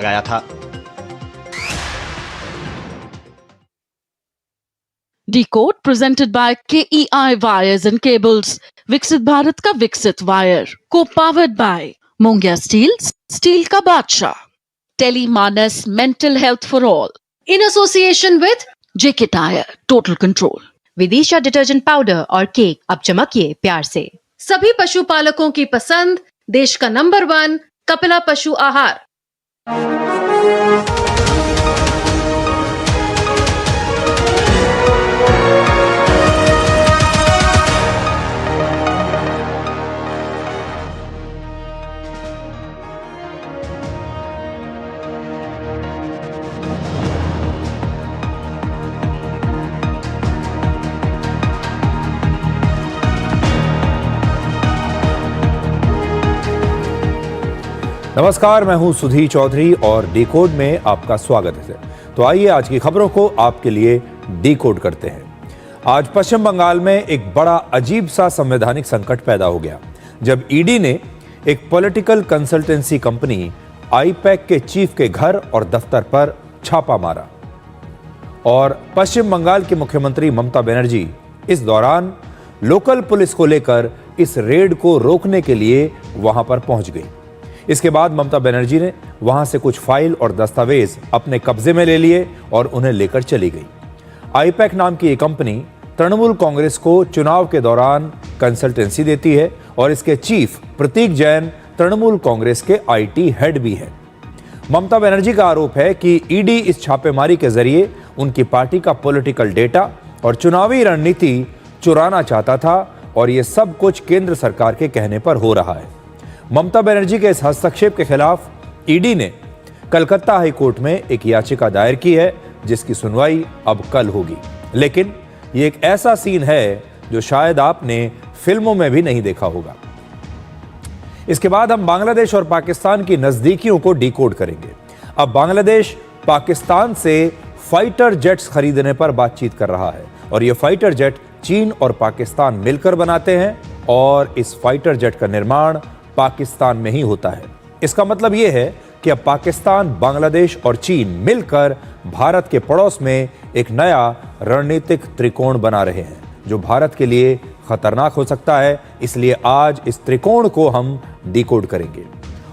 लगाया था। Decode presented by KEI Wires and Cables. विकसित भारत का विकसित वायर को powered by Mongia steel, steel का बादशाह। Tele MANAS mental health for all in association with JK tyre total control. Vidisha detergent powder और केक अब चमकिए प्यार से। सभी पशुपालकों की पसंद, देश का नंबर 1 कपिला पशु आहार। नमस्कार, मैं हूं सुधीर चौधरी और डिकोड में आपका स्वागत है। तो आइए आज की खबरों को आपके लिए डिकोड करते हैं। आज पश्चिम बंगाल में एक बड़ा अजीब सा संवैधानिक संकट पैदा हो गया जब ईडी ने एक पॉलिटिकल कंसल्टेंसी कंपनी आईपैक के चीफ के घर और दफ्तर पर छापा मारा और पश्चिम बंगाल की मुख्यमंत्री ममता बनर्जी इस दौरान लोकल पुलिस को लेकर इस रेड को रोकने के लिए वहां पर पहुंच गई। इसके बाद ममता बनर्जी ने वहां से कुछ फाइल और दस्तावेज अपने कब्जे में ले लिए और उन्हें लेकर चली गई। आईपैक नाम की ये कंपनी तृणमूल कांग्रेस को चुनाव के दौरान कंसल्टेंसी देती है और इसके चीफ प्रतीक जैन तृणमूल कांग्रेस के आईटी हेड भी हैं। ममता बनर्जी का आरोप है कि ईडी इस छापेमारी के जरिए उनकी पार्टी का पॉलिटिकल डेटा और चुनावी रणनीति चुराना चाहता था और ये सब कुछ केंद्र सरकार के कहने पर हो रहा है। ममता बनर्जी के इस हस्तक्षेप के खिलाफ ईडी ने कलकत्ता हाई कोर्ट में एक याचिका दायर की है जिसकी सुनवाई अब कल होगी। लेकिन ये एक ऐसा सीन है जो शायद आपने फिल्मों में भी नहीं देखा होगा। इसके बाद हम बांग्लादेश और पाकिस्तान की नजदीकियों को डिकोड करेंगे। अब बांग्लादेश पाकिस्तान से फाइटर जेट्स खरीदने पर बातचीत कर रहा है और ये फाइटर जेट चीन और पाकिस्तान मिलकर बनाते हैं और इस फाइटर जेट का निर्माण पाकिस्तान में ही होता है। इसका मतलब यह है कि अब पाकिस्तान, बांग्लादेश और चीन मिलकर भारत के पड़ोस में एक नया रणनीतिक त्रिकोण बना रहे हैं जो भारत के लिए खतरनाक हो सकता है। इसलिए आज इस त्रिकोण को हम डिकोड करेंगे।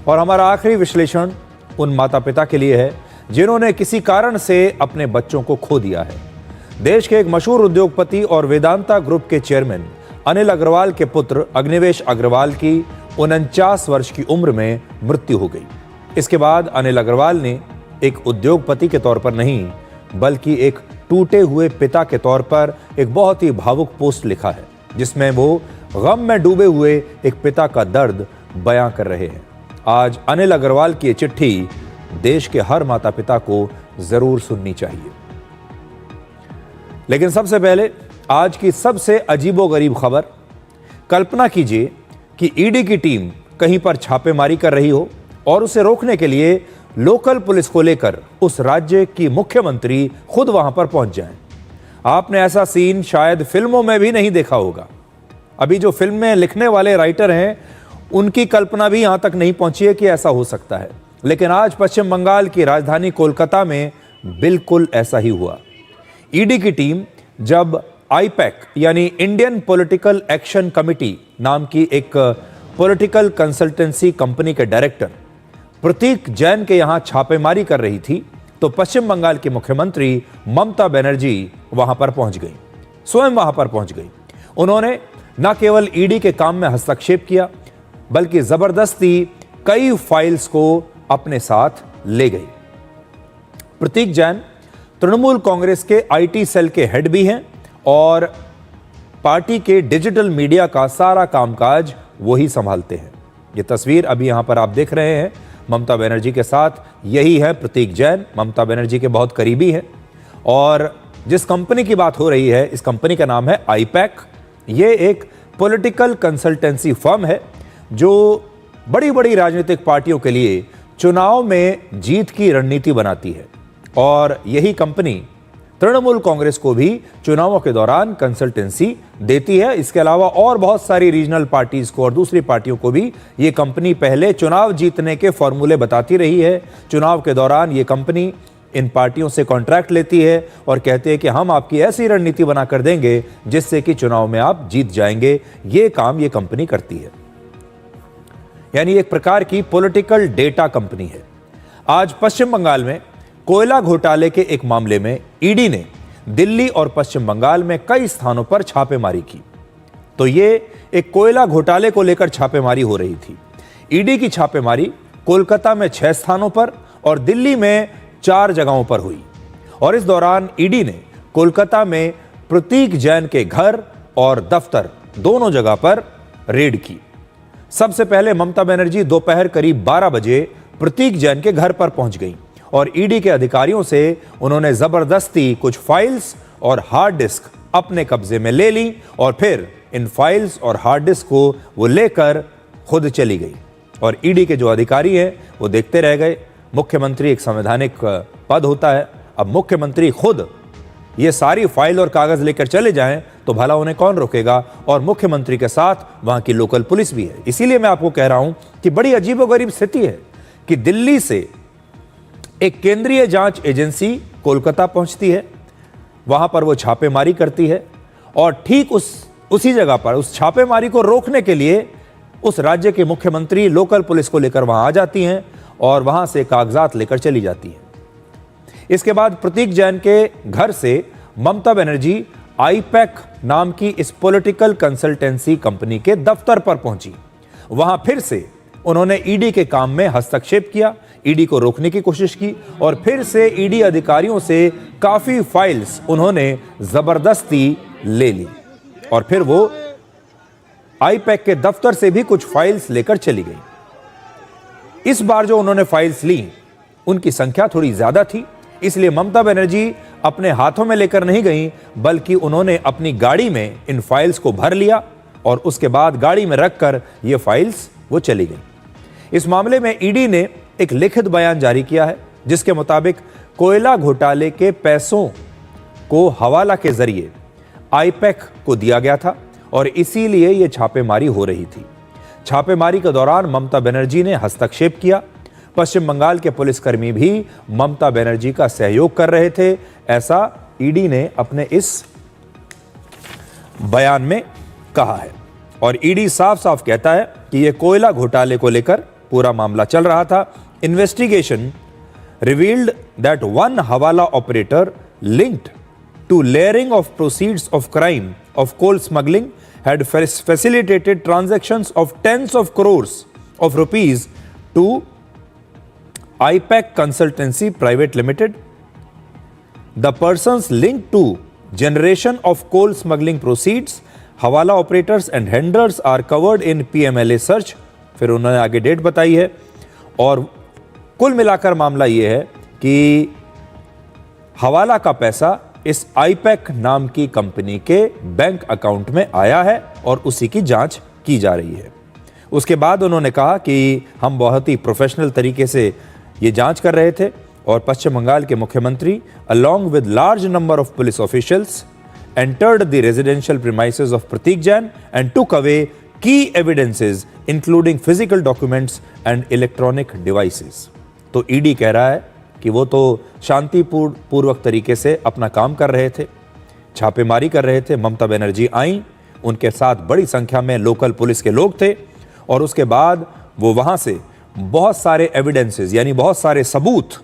और हमारा आखिरी विश्लेषण उन माता पिता के लिए है जिन्होंने किसी कारण से अपने बच्चों को खो दिया है। देश के एक मशहूर उद्योगपति और वेदांता ग्रुप के चेयरमैन अनिल अग्रवाल के पुत्र अग्निवेश अग्रवाल की 49 वर्ष की उम्र में मृत्यु हो गई। इसके बाद अनिल अग्रवाल ने एक उद्योगपति के तौर पर नहीं बल्कि एक टूटे हुए पिता के तौर पर एक बहुत ही भावुक पोस्ट लिखा है जिसमें वो गम में डूबे हुए एक पिता का दर्द बयां कर रहे हैं। आज अनिल अग्रवाल की ये चिट्ठी देश के हर माता पिता को जरूर सुननी चाहिए। लेकिन सबसे पहले आज की सबसे अजीबोगरीब खबर। कल्पना कीजिए कि ईडी की टीम कहीं पर छापेमारी कर रही हो और उसे रोकने के लिए लोकल पुलिस को लेकर उस राज्य की मुख्यमंत्री खुद वहां पर पहुंच जाएं। आपने ऐसा सीन शायद फिल्मों में भी नहीं देखा होगा। अभी जो फिल्म में लिखने वाले राइटर हैं उनकी कल्पना भी यहां तक नहीं पहुंची है कि ऐसा हो सकता है। लेकिन आज पश्चिम बंगाल की राजधानी कोलकाता में बिल्कुल ऐसा ही हुआ। ईडी की टीम जब आईपैक यानी इंडियन पॉलिटिकल एक्शन कमेटी नाम की एक पॉलिटिकल कंसल्टेंसी कंपनी के डायरेक्टर प्रतीक जैन के यहां छापेमारी कर रही थी तो पश्चिम बंगाल की मुख्यमंत्री ममता बनर्जी वहां पर पहुंच गई, स्वयं वहां पर पहुंच गई। उन्होंने न केवल ईडी के काम में हस्तक्षेप किया बल्कि जबरदस्ती कई फाइल्स को अपने साथ ले गई। प्रतीक जैन तृणमूल कांग्रेस के आईटी सेल के हेड भी हैं और पार्टी के डिजिटल मीडिया का सारा कामकाज वही संभालते हैं। ये तस्वीर अभी यहां पर आप देख रहे हैं ममता बनर्जी के साथ, यही है प्रतीक जैन। ममता बनर्जी के बहुत करीबी हैं और जिस कंपनी की बात हो रही है इस कंपनी का नाम है आईपैक। ये एक पॉलिटिकल कंसल्टेंसी फर्म है जो बड़ी बड़ी राजनीतिक पार्टियों के लिए चुनाव में जीत की रणनीति बनाती है और यही कंपनी तृणमूल कांग्रेस को भी चुनावों के दौरान कंसल्टेंसी देती है। इसके अलावा और बहुत सारी रीजनल पार्टीज को और दूसरी पार्टियों को भी ये कंपनी पहले चुनाव जीतने के फॉर्मूले बताती रही है। चुनाव के दौरान ये कंपनी इन पार्टियों से कॉन्ट्रैक्ट लेती है और कहते हैं कि हम आपकी ऐसी रणनीति बनाकर देंगे जिससे कि चुनाव में आप जीत जाएंगे। ये काम ये कंपनी करती है, यानी एक प्रकार की पॉलिटिकल डेटा कंपनी है। आज पश्चिम बंगाल में कोयला घोटाले के एक मामले में ईडी ने दिल्ली और पश्चिम बंगाल में कई स्थानों पर छापेमारी की। तो ये एक कोयला घोटाले को लेकर छापेमारी हो रही थी। ईडी की छापेमारी कोलकाता में 6 स्थानों पर और दिल्ली में 4 जगहों पर हुई। और इस दौरान ईडी ने कोलकाता में प्रतीक जैन के घर और दफ्तर दोनों जगह पर रेड की। सबसे पहले ममता बनर्जी दोपहर करीब 12 बजे प्रतीक जैन के घर पर पहुंच गई और ईडी के अधिकारियों से उन्होंने जबरदस्ती कुछ फाइल्स और हार्ड डिस्क अपने कब्जे में ले ली और फिर इन फाइल्स और हार्ड डिस्क को वो लेकर खुद चली गई। और ईडी के जो अधिकारी हैं वो देखते रह गए। मुख्यमंत्री एक संवैधानिक पद होता है, अब मुख्यमंत्री खुद ये सारी फाइल और कागज लेकर चले जाएं तो भला उन्हें कौन रोकेगा। और मुख्यमंत्री के साथ वहां की लोकल पुलिस भी है। इसीलिए मैं आपको कह रहा हूं कि बड़ी अजीबोगरीब स्थिति है कि दिल्ली से एक केंद्रीय जांच एजेंसी कोलकाता पहुंचती है, वहां पर वो छापेमारी करती है और ठीक उसी जगह पर उस छापेमारी को रोकने के लिए उस राज्य के मुख्यमंत्री लोकल पुलिस को लेकर वहां आ जाती हैं और वहां से कागजात लेकर चली जाती हैं। इसके बाद प्रतीक जैन के घर से ममता बनर्जी आईपैक नाम की इस पॉलिटिकल कंसल्टेंसी कंपनी के दफ्तर पर पहुंची। वहां फिर से उन्होंने ईडी के काम में हस्तक्षेप किया, ईडी को रोकने की कोशिश की और फिर से ईडी अधिकारियों से काफी फाइल्स उन्होंने जबरदस्ती ले ली और फिर वो आईपैक के दफ्तर से भी कुछ फाइल्स लेकर चली गई। इस बार जो उन्होंने फाइल्स ली उनकी संख्या थोड़ी ज्यादा थी, इसलिए ममता बनर्जी अपने हाथों में लेकर नहीं गई बल्कि उन्होंने अपनी गाड़ी में इन फाइल्स को भर लिया और उसके बाद गाड़ी में रखकर ये फाइल्स वो चली गई। इस मामले में ईडी ने एक लिखित बयान जारी किया है जिसके मुताबिक कोयला घोटाले के पैसों को हवाला के जरिए आईपैक को दिया गया था और इसीलिए यह छापेमारी हो रही थी। छापेमारी के दौरान ममता बनर्जी ने हस्तक्षेप किया। पश्चिम बंगाल के पुलिसकर्मी भी ममता बनर्जी का सहयोग कर रहे थे, ऐसा ईडी ने अपने इस बयान में कहा है। और ईडी साफ साफ कहता है कि यह कोयला घोटाले को लेकर पूरा मामला चल रहा था। इन्वेस्टिगेशन रिवील्ड दैट वन हवाला operator linked to layering of proceeds of crime of coal smuggling had facilitated transactions of tens of crores of rupees to IPAC Consultancy Private Limited. The persons linked to generation of coal smuggling proceeds, hawala operators and handlers are covered in PMLA search. फिर उन्होंने आगे date बताई है और कुल मिलाकर मामला यह है कि हवाला का पैसा इस आईपैक नाम की कंपनी के बैंक अकाउंट में आया है और उसी की जांच की जा रही है। उसके बाद उन्होंने कहा कि हम बहुत ही प्रोफेशनल तरीके से ये जांच कर रहे थे और पश्चिम बंगाल के मुख्यमंत्री along with large number of police officials entered the residential premises of Pratik Jain and took away key evidences including physical documents and electronic devices। तो ईडी कह रहा है कि वो तो शांतिपूर्वक तरीके से अपना काम कर रहे थे, छापेमारी कर रहे थे। ममता बनर्जी आई, उनके साथ बड़ी संख्या में लोकल पुलिस के लोग थे और उसके बाद वो वहां से बहुत सारे एविडेंसेस यानी बहुत सारे सबूत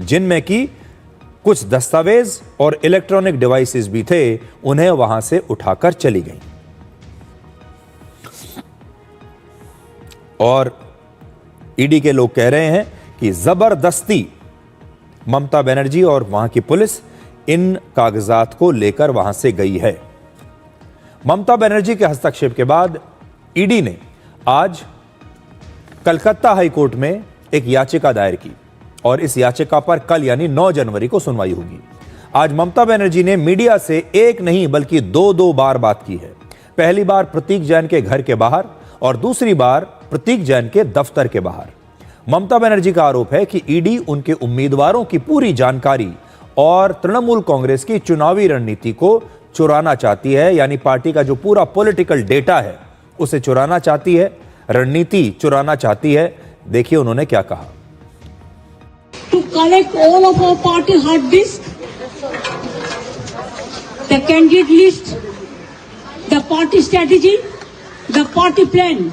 जिनमें कि कुछ दस्तावेज और इलेक्ट्रॉनिक डिवाइसेस भी थे उन्हें वहां से उठाकर चली गई। और ईडी के लोग कह रहे हैं कि जबरदस्ती ममता बनर्जी और वहां की पुलिस इन कागजात को लेकर वहां से गई है। ममता बनर्जी के हस्तक्षेप के बाद ईडी ने आज कलकत्ता हाई कोर्ट में एक याचिका दायर की और इस याचिका पर कल यानी 9 जनवरी को सुनवाई होगी। आज ममता बनर्जी ने मीडिया से एक नहीं बल्कि दो बार बात की है। पहली बार प्रतीक जैन के घर के बाहर और दूसरी बार प्रतीक जैन के दफ्तर के बाहर। ममता बनर्जी का आरोप है कि ईडी उनके उम्मीदवारों की पूरी जानकारी और तृणमूल कांग्रेस की चुनावी रणनीति को चुराना चाहती है, यानी पार्टी का जो पूरा पॉलिटिकल डेटा है उसे चुराना चाहती है, रणनीति चुराना चाहती है। देखिए उन्होंने क्या कहा। To collect all of our party hard disk, the candidate list, the party strategy, the party plan.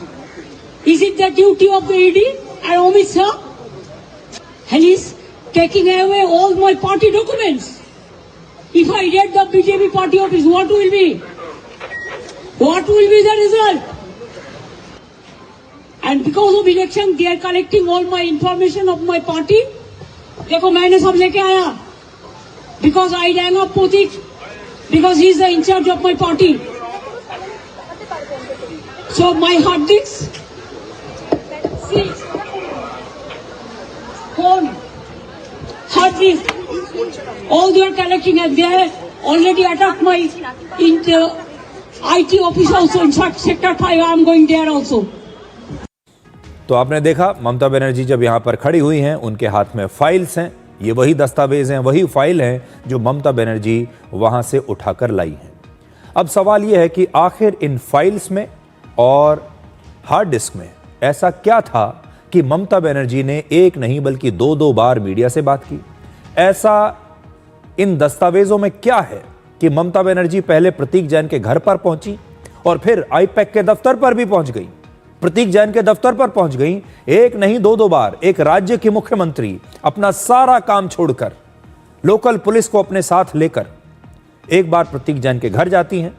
Is it the duty of the ED and Amit Shah? And he's taking away all my party documents. If I get the BJP party office, what will be? What will be the result? And because of election, they are collecting all my information of my party. देखो मैंने सब लेके आया. Because I rang up Pratik, because he is the in charge of my party. So my hard disk, see, phone, hard disk, all they are collecting, and they have already attacked my IT office also. In fact, sector 5, I am going there also. तो आपने देखा ममता बनर्जी जब यहां पर खड़ी हुई हैं, उनके हाथ में फाइल्स हैं। ये वही दस्तावेज हैं, वही फाइल हैं जो ममता बनर्जी वहां से उठाकर लाई हैं। अब सवाल यह है कि आखिर इन फाइल्स में और हार्ड डिस्क में ऐसा क्या था कि ममता बनर्जी ने एक नहीं बल्कि दो बार मीडिया से बात की। ऐसा इन दस्तावेजों में क्या है कि ममता बनर्जी पहले प्रतीक जैन के घर पर पहुंची और फिर आईपैक के दफ्तर पर भी पहुंच गई, प्रतीक जैन के दफ्तर पर पहुंच गई। एक नहीं दो बार एक राज्य की मुख्यमंत्री अपना सारा काम छोड़कर, लोकल पुलिस को अपने साथ लेकर एक बार प्रतीक जैन के घर जाती हैं,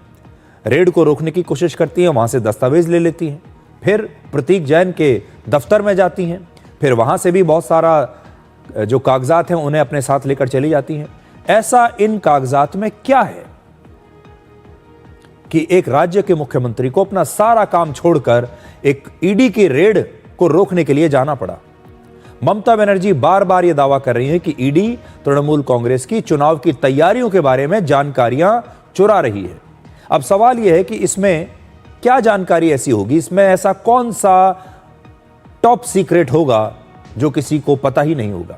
रेड को रोकने की कोशिश करती हैं, वहां से दस्तावेज ले लेती हैं, फिर प्रतीक जैन के दफ्तर में जाती हैं, फिर वहां से भी बहुत सारा जो कागजात हैं उन्हें अपने साथ लेकर चली जाती हैं। ऐसा इन कागजात में क्या है कि एक राज्य के मुख्यमंत्री को अपना सारा काम छोड़कर एक ईडी की रेड को रोकने के लिए जाना पड़ा। ममता बनर्जी बार बार यह दावा कर रही है कि ईडी तृणमूल कांग्रेस की चुनाव की तैयारियों के बारे में जानकारियां चुरा रही है। अब सवाल यह है कि इसमें क्या जानकारी ऐसी होगी, इसमें ऐसा कौन सा टॉप सीक्रेट होगा जो किसी को पता ही नहीं होगा।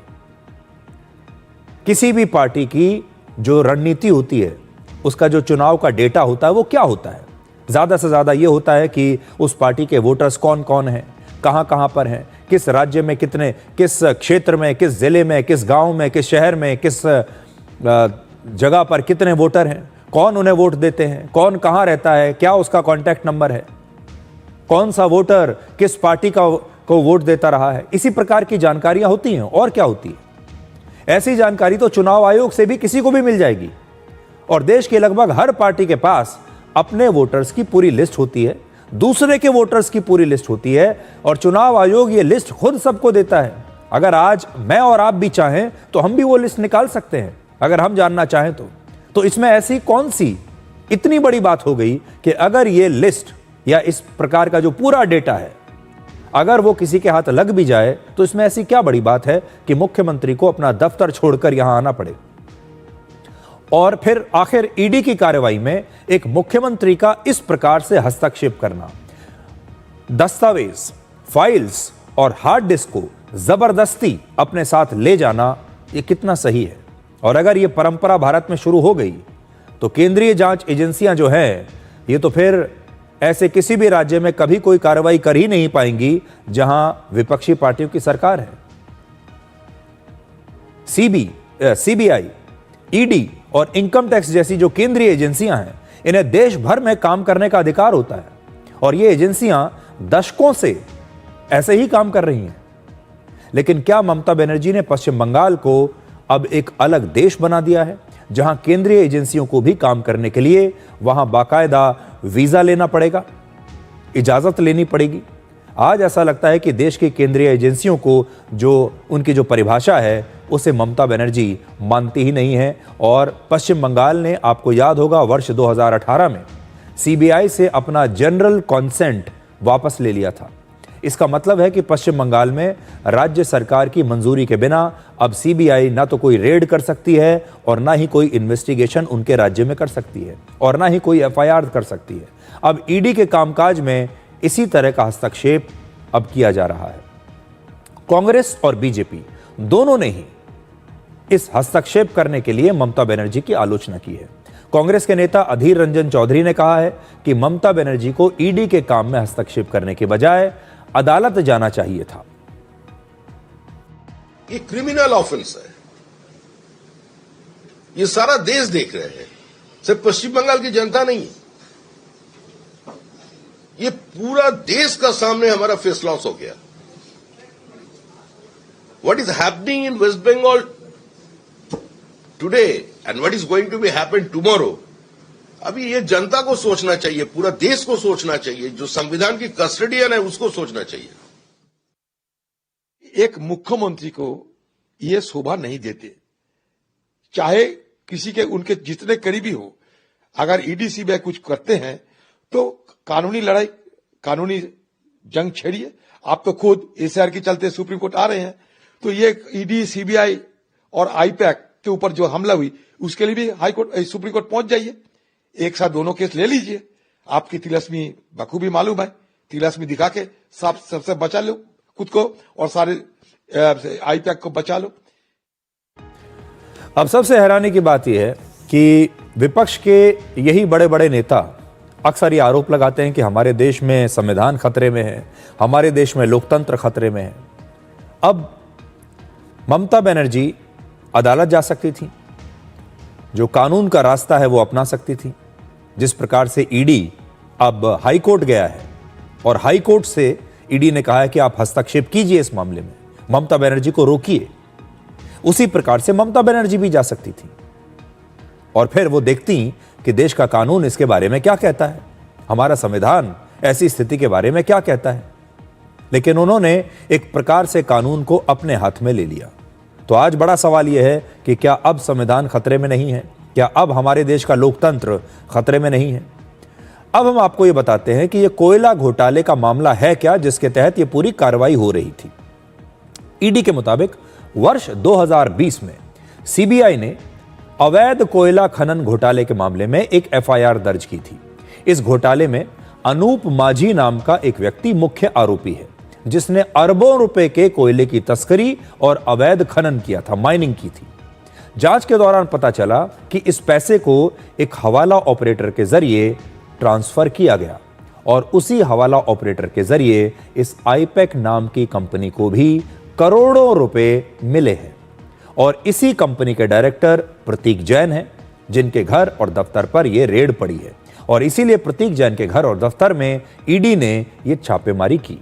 किसी भी पार्टी की जो रणनीति होती है, उसका जो चुनाव का डेटा होता है वो क्या होता है? ज्यादा से ज्यादा ये होता है कि उस पार्टी के वोटर्स कौन कौन हैं, कहां कहां पर हैं, किस राज्य में कितने, किस क्षेत्र में, किस जिले में, किस गांव में, किस शहर में, किस जगह पर कितने वोटर हैं, कौन उन्हें वोट देते हैं, कौन कहां रहता है, क्या उसका कॉन्टैक्ट नंबर है, कौन सा वोटर किस पार्टी को वोट देता रहा है। इसी प्रकार की जानकारियां होती हैं। और क्या होती है? ऐसी जानकारी तो चुनाव आयोग से भी किसी को भी मिल जाएगी। और देश के लगभग हर पार्टी के पास अपने वोटर्स की पूरी लिस्ट होती है, दूसरे के वोटर्स की पूरी लिस्ट होती है, और चुनाव आयोग ये लिस्ट खुद सबको देता है। अगर आज मैं और आप भी चाहें तो हम भी वो लिस्ट निकाल सकते हैं, अगर हम जानना चाहें तो इसमें ऐसी कौन सी इतनी बड़ी बात हो गई कि अगर ये लिस्ट या इस प्रकार का जो पूरा डेटा है अगर वो किसी के हाथ लग भी जाए तो इसमें ऐसी क्या बड़ी बात है कि मुख्यमंत्री को अपना दफ्तर छोड़कर यहां आना पड़े। और फिर आखिर ईडी की कार्रवाई में एक मुख्यमंत्री का इस प्रकार से हस्तक्षेप करना, दस्तावेज, फाइल्स और हार्ड डिस्क को जबरदस्ती अपने साथ ले जाना, यह कितना सही है? और अगर यह परंपरा भारत में शुरू हो गई तो केंद्रीय जांच एजेंसियां जो है ये तो फिर ऐसे किसी भी राज्य में कभी कोई कार्रवाई कर ही नहीं पाएंगी जहां विपक्षी पार्टियों की सरकार है। सीबीआई, ईडी और इनकम टैक्स जैसी जो केंद्रीय एजेंसियां हैं, इन्हें देश भर में काम करने का अधिकार होता है और ये एजेंसियां दशकों से ऐसे ही काम कर रही हैं। लेकिन क्या ममता बनर्जी ने पश्चिम बंगाल को अब एक अलग देश बना दिया है जहां केंद्रीय एजेंसियों को भी काम करने के लिए वहां बाकायदा वीजा लेना पड़ेगा, इजाजत लेनी पड़ेगी? आज ऐसा लगता है कि देश की केंद्रीय एजेंसियों को जो उनकी जो परिभाषा है उसे ममता बनर्जी मानती ही नहीं है। और पश्चिम बंगाल ने, आपको याद होगा, वर्ष 2018 में सीबीआई से अपना जनरल कॉन्सेंट वापस ले लिया था। इसका मतलब है कि पश्चिम बंगाल में राज्य सरकार की मंजूरी के बिना अब सीबीआई ना तो कोई रेड कर सकती है और ना ही कोई इन्वेस्टिगेशन उनके राज्य में कर सकती है और ना ही कोई एफआईआर कर सकती है। अब ईडी के कामकाज में इसी तरह का हस्तक्षेप अब किया जा रहा है। कांग्रेस और बीजेपी दोनों ने ही इस हस्तक्षेप करने के लिए ममता बनर्जी की आलोचना की है। कांग्रेस के नेता अधीर रंजन चौधरी ने कहा है कि ममता बनर्जी को ईडी के काम में हस्तक्षेप करने के बजाय अदालत जाना चाहिए था। ये क्रिमिनल ऑफेंस है, ये सारा देश देख रहे हैं, सिर्फ पश्चिम बंगाल की जनता नहीं है, ये पूरा देश का सामने हमारा फेस लॉस हो गया। What is happening in West Bengal today and what is going to be happen tomorrow, अभी ये जनता को सोचना चाहिए, पूरा देश को सोचना चाहिए, जो संविधान की कस्टडियन है उसको सोचना चाहिए। एक मुख्यमंत्री को ये शोभा नहीं देते, चाहे किसी के उनके जितने करीबी हो, अगर ईडी सीबीआई कुछ करते हैं तो कानूनी लड़ाई, कानूनी जंग छेड़िए। आप तो खुद एसआर के चलते सुप्रीम कोर्ट आ रहे हैं, तो ये ईडी सीबीआई और आईपैक के ऊपर जो हमला हुई उसके लिए भी हाई कोर्ट सुप्रीम कोर्ट पहुंच जाइए, एक साथ दोनों केस ले लीजिए। आपकी तिलस्मी बखूबी मालूम है, तिलस्मी दिखा के सबसे बचा लो खुद को और सारे आईपैक को बचा लो। अब सबसे हैरानी की बात यह है कि विपक्ष के यही बड़े बड़े नेता अक्सर ये आरोप लगाते हैं कि हमारे देश में संविधान खतरे में है, हमारे देश में लोकतंत्र खतरे में है। अब ममता बनर्जी अदालत जा सकती थी, जो कानून का रास्ता है वो अपना सकती थी। जिस प्रकार से ईडी अब हाई कोर्ट गया है और हाई कोर्ट से ईडी ने कहा है कि आप हस्तक्षेप कीजिए इस मामले में, ममता बनर्जी को रोकिए, उसी प्रकार से ममता बनर्जी भी जा सकती थी और फिर वो देखती कि देश का कानून इसके बारे में क्या कहता है, हमारा संविधान ऐसी स्थिति के बारे में क्या कहता है। लेकिन उन्होंने एक प्रकार से कानून को अपने हाथ में ले लिया। तो आज बड़ा सवाल यह है कि क्या अब संविधान खतरे में नहीं है, क्या अब हमारे देश का लोकतंत्र खतरे में नहीं है। अब हम आपको यह बताते हैं कि यह कोयला घोटाले का मामला है क्या, जिसके तहत यह पूरी कार्रवाई हो रही थी। ईडी के मुताबिक वर्ष 2020 में सीबीआई ने अवैध कोयला खनन घोटाले के मामले में एक एफआईआर दर्ज की थी। इस घोटाले में अनूप माझी नाम का एक व्यक्ति मुख्य आरोपी है, जिसने अरबों रुपए के कोयले की तस्करी और अवैध खनन किया था, माइनिंग की थी। जांच के दौरान पता चला कि इस पैसे को एक हवाला ऑपरेटर के जरिए ट्रांसफर किया गया और उसी हवाला ऑपरेटर के जरिए इस आईपैक नाम की कंपनी को भी करोड़ों रुपए मिले हैं। और इसी कंपनी के डायरेक्टर प्रतीक जैन हैं, जिनके घर और दफ्तर पर यह रेड पड़ी है और इसीलिए प्रतीक जैन के घर और दफ्तर में ईडी ने यह छापेमारी की।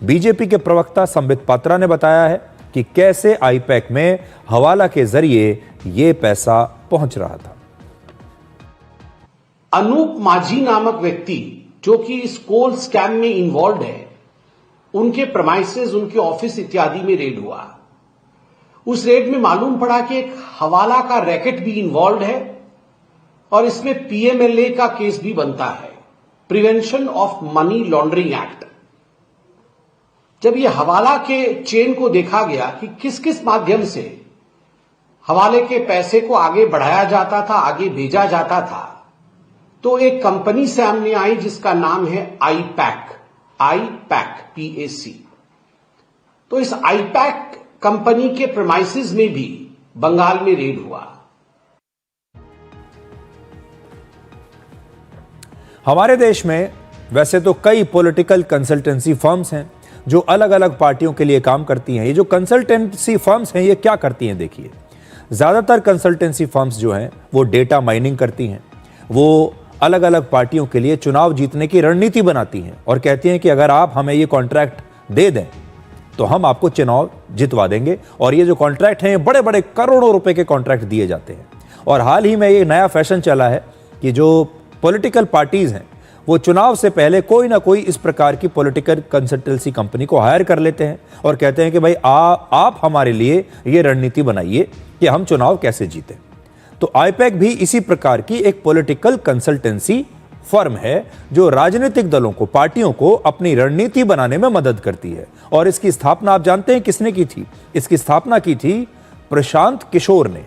बीजेपी के प्रवक्ता संबित पात्रा ने बताया है कि कैसे आईपैक में हवाला के जरिए यह पैसा पहुंच रहा था। अनूप माझी नामक व्यक्ति जो कि इस कोल स्कैम में इन्वॉल्व है, उनके प्रेमाइसेस, उनके ऑफिस इत्यादि में रेड हुआ। उस रेड में मालूम पड़ा कि एक हवाला का रैकेट भी इन्वॉल्व है और इसमें पीएमएलए का केस भी बनता है, prevention of money laundering act. जब यह हवाला के चेन को देखा गया कि किस किस माध्यम से हवाले के पैसे को आगे बढ़ाया जाता था, आगे भेजा जाता था, तो एक कंपनी सामने आई जिसका नाम है आईपैक, PAC। तो इस आईपैक कंपनी के प्रेमाइसेस में भी बंगाल में रेड हुआ। हमारे देश में वैसे तो कई पॉलिटिकल कंसल्टेंसी फर्म्स हैं जो अलग अलग पार्टियों के लिए काम करती हैं। ये जो कंसल्टेंसी फर्म्स हैं ये क्या करती हैं, देखिए, ज्यादातर कंसल्टेंसी फर्म्स जो हैं वो डेटा माइनिंग करती हैं, वो अलग अलग पार्टियों के लिए चुनाव जीतने की रणनीति बनाती हैं और कहती हैं कि अगर आप हमें ये कॉन्ट्रैक्ट दे दें तो हम आपको चुनाव जितवा देंगे। और ये जो कॉन्ट्रैक्ट हैं, बड़े बड़े करोड़ों रुपए के कॉन्ट्रैक्ट दिए जाते हैं। और हाल ही में ये नया फैशन चला है कि जो पॉलिटिकल पार्टीज हैं वो चुनाव से पहले कोई ना कोई इस प्रकार की पॉलिटिकल कंसल्टेंसी कंपनी को हायर कर लेते हैं और कहते हैं कि भाई आप हमारे लिए ये रणनीति बनाइए कि हम चुनाव कैसे जीतें। तो आईपैक भी इसी प्रकार की एक पॉलिटिकल कंसल्टेंसी फर्म है जो राजनीतिक दलों को, पार्टियों को अपनी रणनीति बनाने में मदद करती है। और इसकी स्थापना आप जानते हैं किसने की थी? इसकी स्थापना की थी प्रशांत किशोर ने।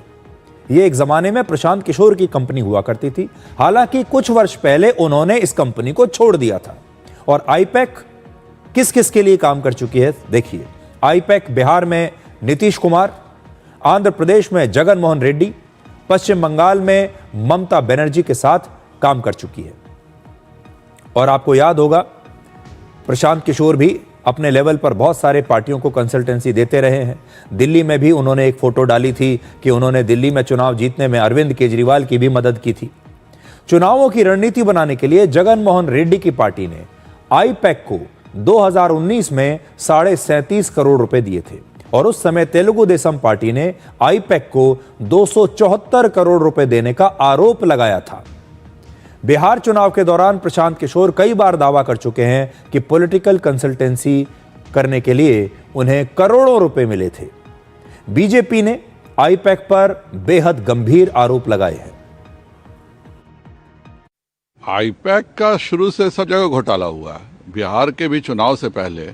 यह एक जमाने में प्रशांत किशोर की कंपनी हुआ करती थी, हालांकि कुछ वर्ष पहले उन्होंने इस कंपनी को छोड़ दिया था। और आईपैक किस किस के लिए काम कर चुकी है, देखिए। आईपैक बिहार में नीतीश कुमार, आंध्र प्रदेश में जगन मोहन रेड्डी, पश्चिम बंगाल में ममता बनर्जी के साथ काम कर चुकी है। और आपको याद होगा, प्रशांत किशोर भी अपने लेवल पर बहुत सारे पार्टियों को कंसल्टेंसी देते रहे हैं। दिल्ली में भी उन्होंने एक फोटो डाली थी कि उन्होंने दिल्ली में चुनाव जीतने में अरविंद केजरीवाल की भी मदद की थी। चुनावों की रणनीति बनाने के लिए जगन मोहन रेड्डी की पार्टी ने आईपैक को 2019 में 37.5 करोड़ रुपए दिए थे और उस समय तेलुगु देशम पार्टी ने आईपैक को 274 करोड़ रुपए देने का आरोप लगाया था। बिहार चुनाव के दौरान प्रशांत किशोर कई बार दावा कर चुके हैं कि पॉलिटिकल कंसल्टेंसी करने के लिए उन्हें करोड़ों रुपए मिले थे। बीजेपी ने आईपैक पर बेहद गंभीर आरोप लगाए हैं। आईपैक का शुरू से सब जगह घोटाला हुआ है। बिहार के भी चुनाव से पहले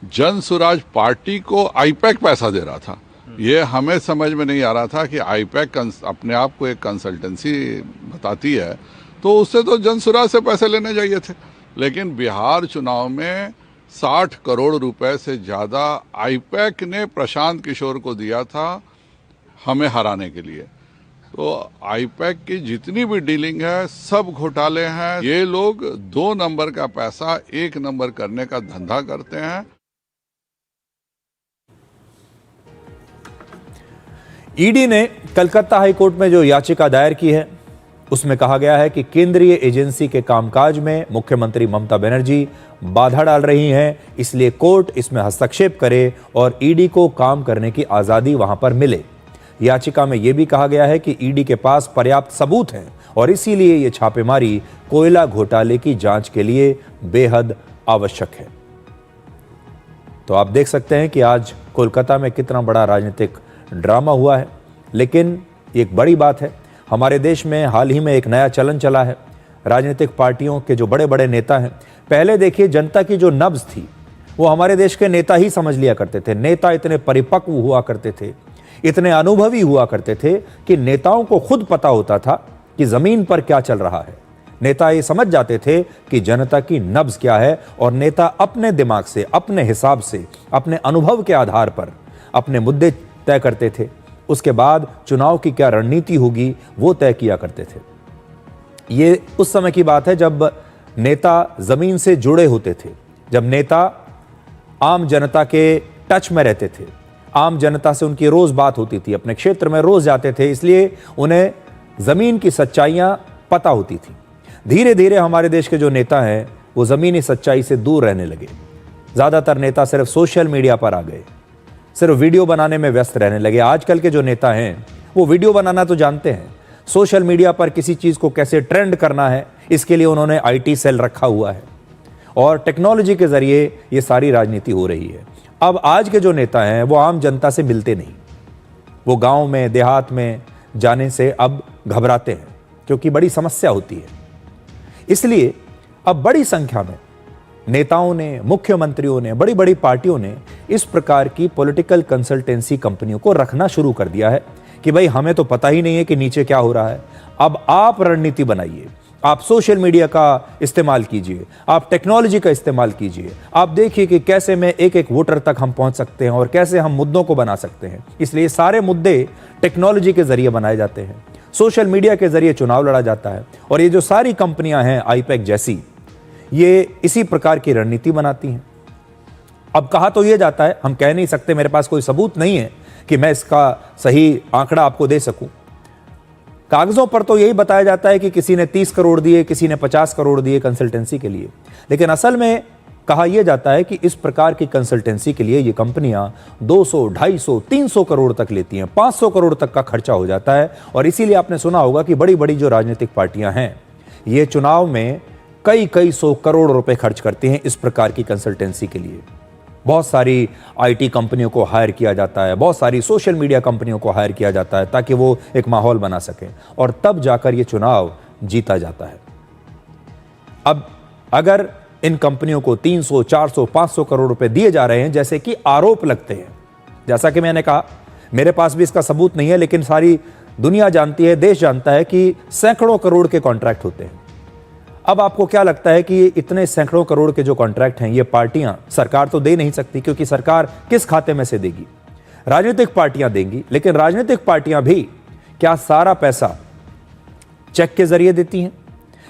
जन स्वराज पार्टी को आईपैक पैसा दे रहा था। ये हमें समझ में नहीं आ रहा था कि आईपैक अपने आप को एक कंसल्टेंसी बताती है, तो उससे तो जन स्वराज से पैसे लेने चाहिए थे। लेकिन बिहार चुनाव में 60 करोड़ रुपए से ज्यादा आईपैक ने प्रशांत किशोर को दिया था हमें हराने के लिए। तो आईपैक की जितनी भी डीलिंग है सब घोटाले हैं। ये लोग 2 नंबर का पैसा 1 नंबर करने का धंधा करते हैं। ईडी ने कलकत्ता हाईकोर्ट में जो याचिका दायर की है उसमें कहा गया है कि केंद्रीय एजेंसी के कामकाज में मुख्यमंत्री ममता बनर्जी बाधा डाल रही हैं, इसलिए कोर्ट इसमें हस्तक्षेप करे और ईडी को काम करने की आजादी वहां पर मिले। याचिका में यह भी कहा गया है कि ईडी के पास पर्याप्त सबूत हैं और इसीलिए यह छापेमारी कोयला घोटाले की जांच के लिए बेहद आवश्यक है। तो आप देख सकते हैं कि आज कोलकाता में कितना बड़ा राजनीतिक ड्रामा हुआ है। लेकिन एक बड़ी बात है, हमारे देश में हाल ही में एक नया चलन चला है। राजनीतिक पार्टियों के जो बड़े बड़े नेता हैं, पहले देखिए जनता की जो नब्ज थी वो हमारे देश के नेता ही समझ लिया करते थे। नेता इतने परिपक्व हुआ करते थे, इतने अनुभवी हुआ करते थे कि नेताओं को खुद पता होता था कि जमीन पर क्या चल रहा है। नेता ये समझ जाते थे कि जनता की नब्ज क्या है और नेता अपने दिमाग से, अपने हिसाब से, अपने अनुभव के आधार पर अपने मुद्दे तय करते थे। उसके बाद चुनाव की क्या रणनीति होगी वो तय किया करते थे। ये उस समय की बात है जब नेता जमीन से जुड़े होते थे, जब नेता आम जनता के टच में रहते थे, आम जनता से उनकी रोज बात होती थी, अपने क्षेत्र में रोज जाते थे, इसलिए उन्हें जमीन की सच्चाइयां पता होती थी। धीरे धीरे हमारे देश के जो नेता हैं वो जमीनी सच्चाई से दूर रहने लगे। ज्यादातर नेता सिर्फ सोशल मीडिया पर आ गए, सिर्फ वीडियो बनाने में व्यस्त रहने लगे। आजकल के जो नेता हैं वो वीडियो बनाना तो जानते हैं, सोशल मीडिया पर किसी चीज को कैसे ट्रेंड करना है इसके लिए उन्होंने आईटी सेल रखा हुआ है और टेक्नोलॉजी के जरिए ये सारी राजनीति हो रही है। अब आज के जो नेता हैं वो आम जनता से मिलते नहीं, वो गांव में देहात में जाने से अब घबराते हैं क्योंकि बड़ी समस्या होती है। इसलिए अब बड़ी संख्या में नेताओं ने, मुख्यमंत्रियों ने, बड़ी बड़ी पार्टियों ने इस प्रकार की पॉलिटिकल कंसल्टेंसी कंपनियों को रखना शुरू कर दिया है कि भाई हमें तो पता ही नहीं है कि नीचे क्या हो रहा है। अब आप रणनीति बनाइए, आप सोशल मीडिया का इस्तेमाल कीजिए, आप टेक्नोलॉजी का इस्तेमाल कीजिए, आप देखिए कि कैसे में एक एक वोटर तक हम पहुंच सकते हैं और कैसे हम मुद्दों को बना सकते हैं। इसलिए सारे मुद्दे टेक्नोलॉजी के जरिए बनाए जाते हैं, सोशल मीडिया के जरिए चुनाव लड़ा जाता है। और ये जो सारी कंपनियां हैं आईपैक जैसी, ये इसी प्रकार की रणनीति बनाती हैं। अब कहा तो यह जाता है, हम कह नहीं सकते, मेरे पास कोई सबूत नहीं है कि मैं इसका सही आंकड़ा आपको दे सकूं। कागजों पर तो यही बताया जाता है कि किसी ने 30 करोड़ दिए, किसी ने 50 करोड़ दिए कंसल्टेंसी के लिए, लेकिन असल में कहा यह जाता है कि इस प्रकार की कंसल्टेंसी के लिए ये कंपनियां 200, 250, 300 करोड़ तक लेती हैं, 500 करोड़ तक का खर्चा हो जाता है। और इसीलिए आपने सुना होगा कि बड़ी बड़ी जो राजनीतिक पार्टियां हैं ये चुनाव में कई 100 करोड़ रुपए खर्च करती हैं इस प्रकार की कंसल्टेंसी के लिए। बहुत सारी आईटी कंपनियों को हायर किया जाता है, बहुत सारी सोशल मीडिया कंपनियों को हायर किया जाता है ताकि वो एक माहौल बना सके और तब जाकर ये चुनाव जीता जाता है। अब अगर इन कंपनियों को 300, 400, 500 करोड़ रुपए दिए जा रहे हैं जैसे कि आरोप लगते हैं, जैसा कि मैंने कहा मेरे पास भी इसका सबूत नहीं है, लेकिन सारी दुनिया जानती है, देश जानता है कि सैकड़ों करोड़ के कॉन्ट्रैक्ट होते हैं। अब आपको क्या लगता है कि ये इतने सैकड़ों करोड़ के जो कॉन्ट्रैक्ट हैं ये पार्टियां, सरकार तो दे नहीं सकती, क्योंकि सरकार किस खाते में से देगी? राजनीतिक पार्टियां देंगी, लेकिन राजनीतिक पार्टियां भी क्या सारा पैसा चेक के जरिए देती हैं,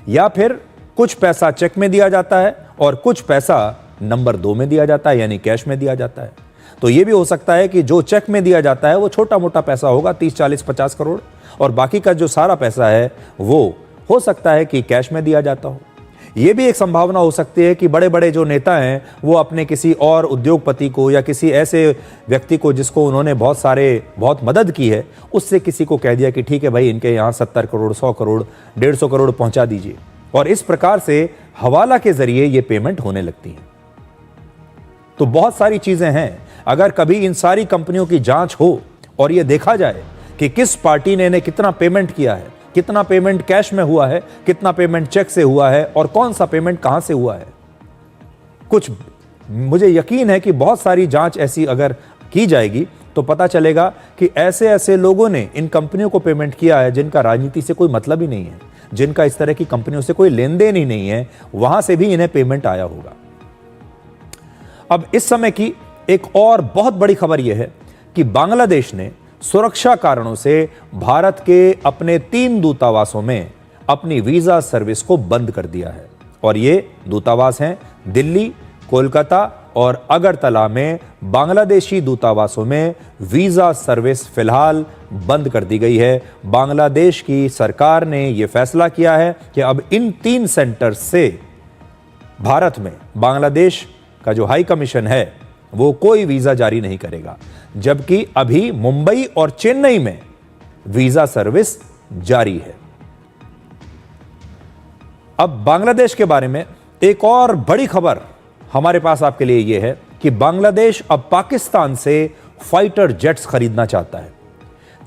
या फिर कुछ पैसा चेक में दिया जाता है और कुछ पैसा नंबर 2 में दिया जाता है, यानी कैश में दिया जाता है। तो यह भी हो सकता है कि जो चेक में दिया जाता है वो छोटा मोटा पैसा होगा, 30, 40, 50 करोड़, और बाकी का जो सारा पैसा है वो हो सकता है कि कैश में दिया जाता हो। यह भी एक संभावना हो सकती है कि बड़े बड़े जो नेता हैं वो अपने किसी और उद्योगपति को या किसी ऐसे व्यक्ति को जिसको उन्होंने बहुत मदद की है, उससे किसी को कह दिया कि ठीक है भाई, इनके यहाँ 70 करोड़, 100 करोड़, 150 करोड़ पहुंचा दीजिए, और इस प्रकार से हवाला के जरिए ये पेमेंट होने लगती है। तो बहुत सारी चीजें हैं। अगर कभी इन सारी कंपनियों की जांच हो और यह देखा जाए कि किस पार्टी ने इन्हें कितना पेमेंट किया है, कितना पेमेंट कैश में हुआ है, कितना पेमेंट चेक से हुआ है, और कौन सा पेमेंट कहां से हुआ है, मुझे यकीन है कि बहुत सारी जांच ऐसी अगर की जाएगी तो पता चलेगा कि ऐसे ऐसे लोगों ने इन कंपनियों को पेमेंट किया है जिनका राजनीति से कोई मतलब ही नहीं है, जिनका इस तरह की कंपनियों से कोई लेन देन ही नहीं है, वहां से भी इन्हें पेमेंट आया होगा। अब इस समय की एक और बहुत बड़ी खबर यह है कि बांग्लादेश ने सुरक्षा कारणों से भारत के अपने 3 दूतावासों में अपनी वीजा सर्विस को बंद कर दिया है, और ये दूतावास हैं दिल्ली, कोलकाता और अगरतला में। बांग्लादेशी दूतावासों में वीजा सर्विस फिलहाल बंद कर दी गई है। बांग्लादेश की सरकार ने यह फैसला किया है कि अब इन 3 सेंटर से भारत में बांग्लादेश का जो हाई कमीशन है वो कोई वीजा जारी नहीं करेगा, जबकि अभी मुंबई और चेन्नई में वीजा सर्विस जारी है। अब बांग्लादेश के बारे में एक और बड़ी खबर हमारे पास आपके लिए यह है कि बांग्लादेश अब पाकिस्तान से फाइटर जेट्स खरीदना चाहता है।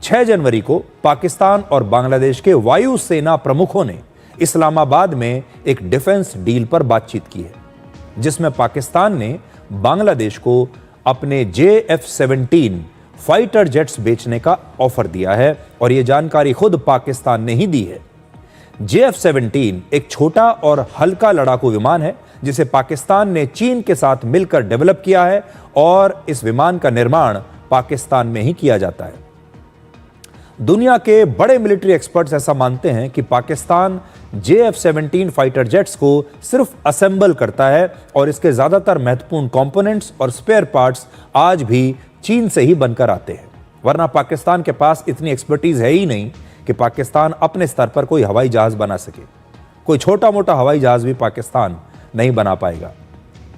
6 जनवरी को पाकिस्तान और बांग्लादेश के वायुसेना प्रमुखों ने इस्लामाबाद में एक डिफेंस डील पर बातचीत की है, जिसमें पाकिस्तान ने बांग्लादेश को अपने JF-17 फाइटर जेट्स बेचने का ऑफर दिया है, और यह जानकारी खुद पाकिस्तान ने ही दी है। JF-17 एक छोटा और हल्का लड़ाकू विमान है जिसे पाकिस्तान ने चीन के साथ मिलकर डेवलप किया है, और इस विमान का निर्माण पाकिस्तान में ही किया जाता है। दुनिया के बड़े मिलिट्री एक्सपर्ट्स ऐसा मानते हैं कि पाकिस्तान JF-17 फाइटर जेट्स को सिर्फ असेंबल करता है, और इसके ज्यादातर महत्वपूर्ण कंपोनेंट्स और स्पेयर पार्ट्स आज भी चीन से ही बनकर आते हैं। वरना पाकिस्तान के पास इतनी एक्सपर्टीज है ही नहीं कि पाकिस्तान अपने स्तर पर कोई हवाई जहाज बना सके। कोई छोटा मोटा हवाई जहाज भी पाकिस्तान नहीं बना पाएगा।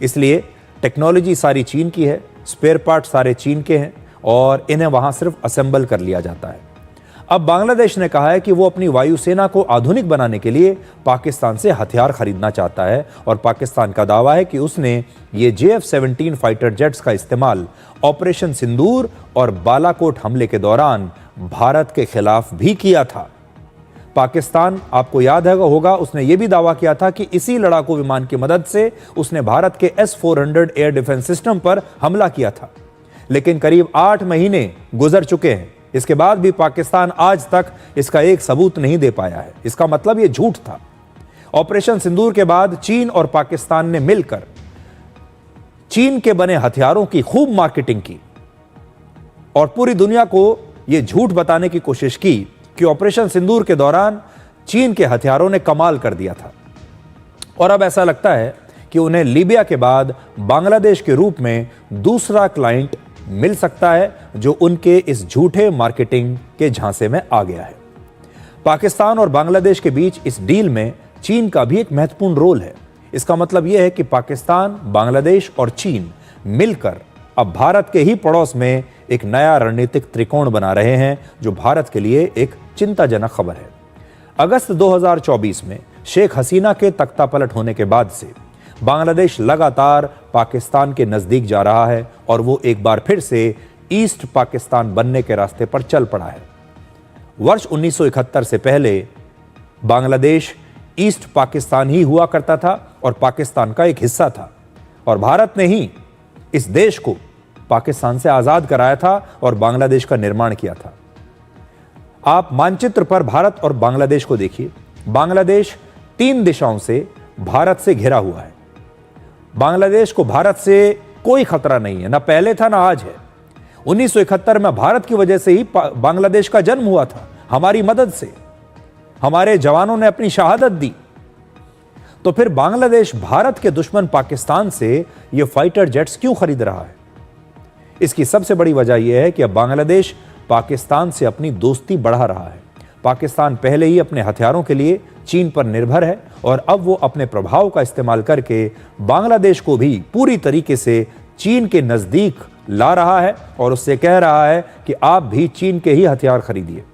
इसलिए टेक्नोलॉजी सारी चीन की है, स्पेयर पार्ट सारे चीन के हैं, और इन्हें वहां सिर्फ असेंबल कर लिया जाता है। अब बांग्लादेश ने कहा है कि वो अपनी वायुसेना को आधुनिक बनाने के लिए पाकिस्तान से हथियार खरीदना चाहता है, और पाकिस्तान का दावा है कि उसने ये JF-17 फाइटर जेट्स का इस्तेमाल ऑपरेशन सिंदूर और बालाकोट हमले के दौरान भारत के खिलाफ भी किया था। पाकिस्तान, आपको याद होगा, उसने यह भी दावा किया था कि इसी लड़ाकू विमान की मदद से उसने भारत के S-400 एयर डिफेंस सिस्टम पर हमला किया था। लेकिन करीब 8 महीने गुजर चुके हैं, इसके बाद भी पाकिस्तान आज तक इसका एक सबूत नहीं दे पाया है। इसका मतलब यह झूठ था। ऑपरेशन सिंदूर के बाद चीन और पाकिस्तान ने मिलकर चीन के बने हथियारों की खूब मार्केटिंग की, और पूरी दुनिया को यह झूठ बताने की कोशिश की कि ऑपरेशन सिंदूर के दौरान चीन के हथियारों ने कमाल कर दिया था। और अब ऐसा लगता है कि उन्हें लीबिया के बाद बांग्लादेश के रूप में दूसरा क्लाइंट मिल सकता है जो उनके इस झूठे मार्केटिंग के झांसे में आ गया है। पाकिस्तान और बांग्लादेश के बीच इस डील में चीन का भी एक महत्वपूर्ण रोल है। इसका मतलब यह है कि पाकिस्तान, बांग्लादेश और चीन मिलकर अब भारत के ही पड़ोस में एक नया रणनीतिक त्रिकोण बना रहे हैं, जो भारत के लिए एक चिंताजनक खबर है। अगस्त 2024 में शेख हसीना के तख्तापलट होने के बाद से बांग्लादेश लगातार पाकिस्तान के नजदीक जा रहा है, और वो एक बार फिर से ईस्ट पाकिस्तान बनने के रास्ते पर चल पड़ा है। वर्ष 1971 से पहले बांग्लादेश ईस्ट पाकिस्तान ही हुआ करता था और पाकिस्तान का एक हिस्सा था, और भारत ने ही इस देश को पाकिस्तान से आजाद कराया था और बांग्लादेश का निर्माण किया था। आप मानचित्र पर भारत और बांग्लादेश को देखिए। बांग्लादेश 3 दिशाओं से भारत से घिरा हुआ है। बांग्लादेश को भारत से कोई खतरा नहीं है, ना पहले था ना आज है। 1971 में भारत की वजह से ही बांग्लादेश का जन्म हुआ था, हमारी मदद से। हमारे जवानों ने अपनी शहादत दी। तो फिर बांग्लादेश भारत के दुश्मन पाकिस्तान से ये फाइटर जेट्स क्यों खरीद रहा है? इसकी सबसे बड़ी वजह यह है कि अब बांग्लादेश पाकिस्तान से अपनी दोस्ती बढ़ा रहा है। पाकिस्तान पहले ही अपने हथियारों के लिए चीन पर निर्भर है और अब वो अपने प्रभाव का इस्तेमाल करके बांग्लादेश को भी पूरी तरीके से चीन के नजदीक ला रहा है और उससे कह रहा है कि आप भी चीन के ही हथियार खरीदिए।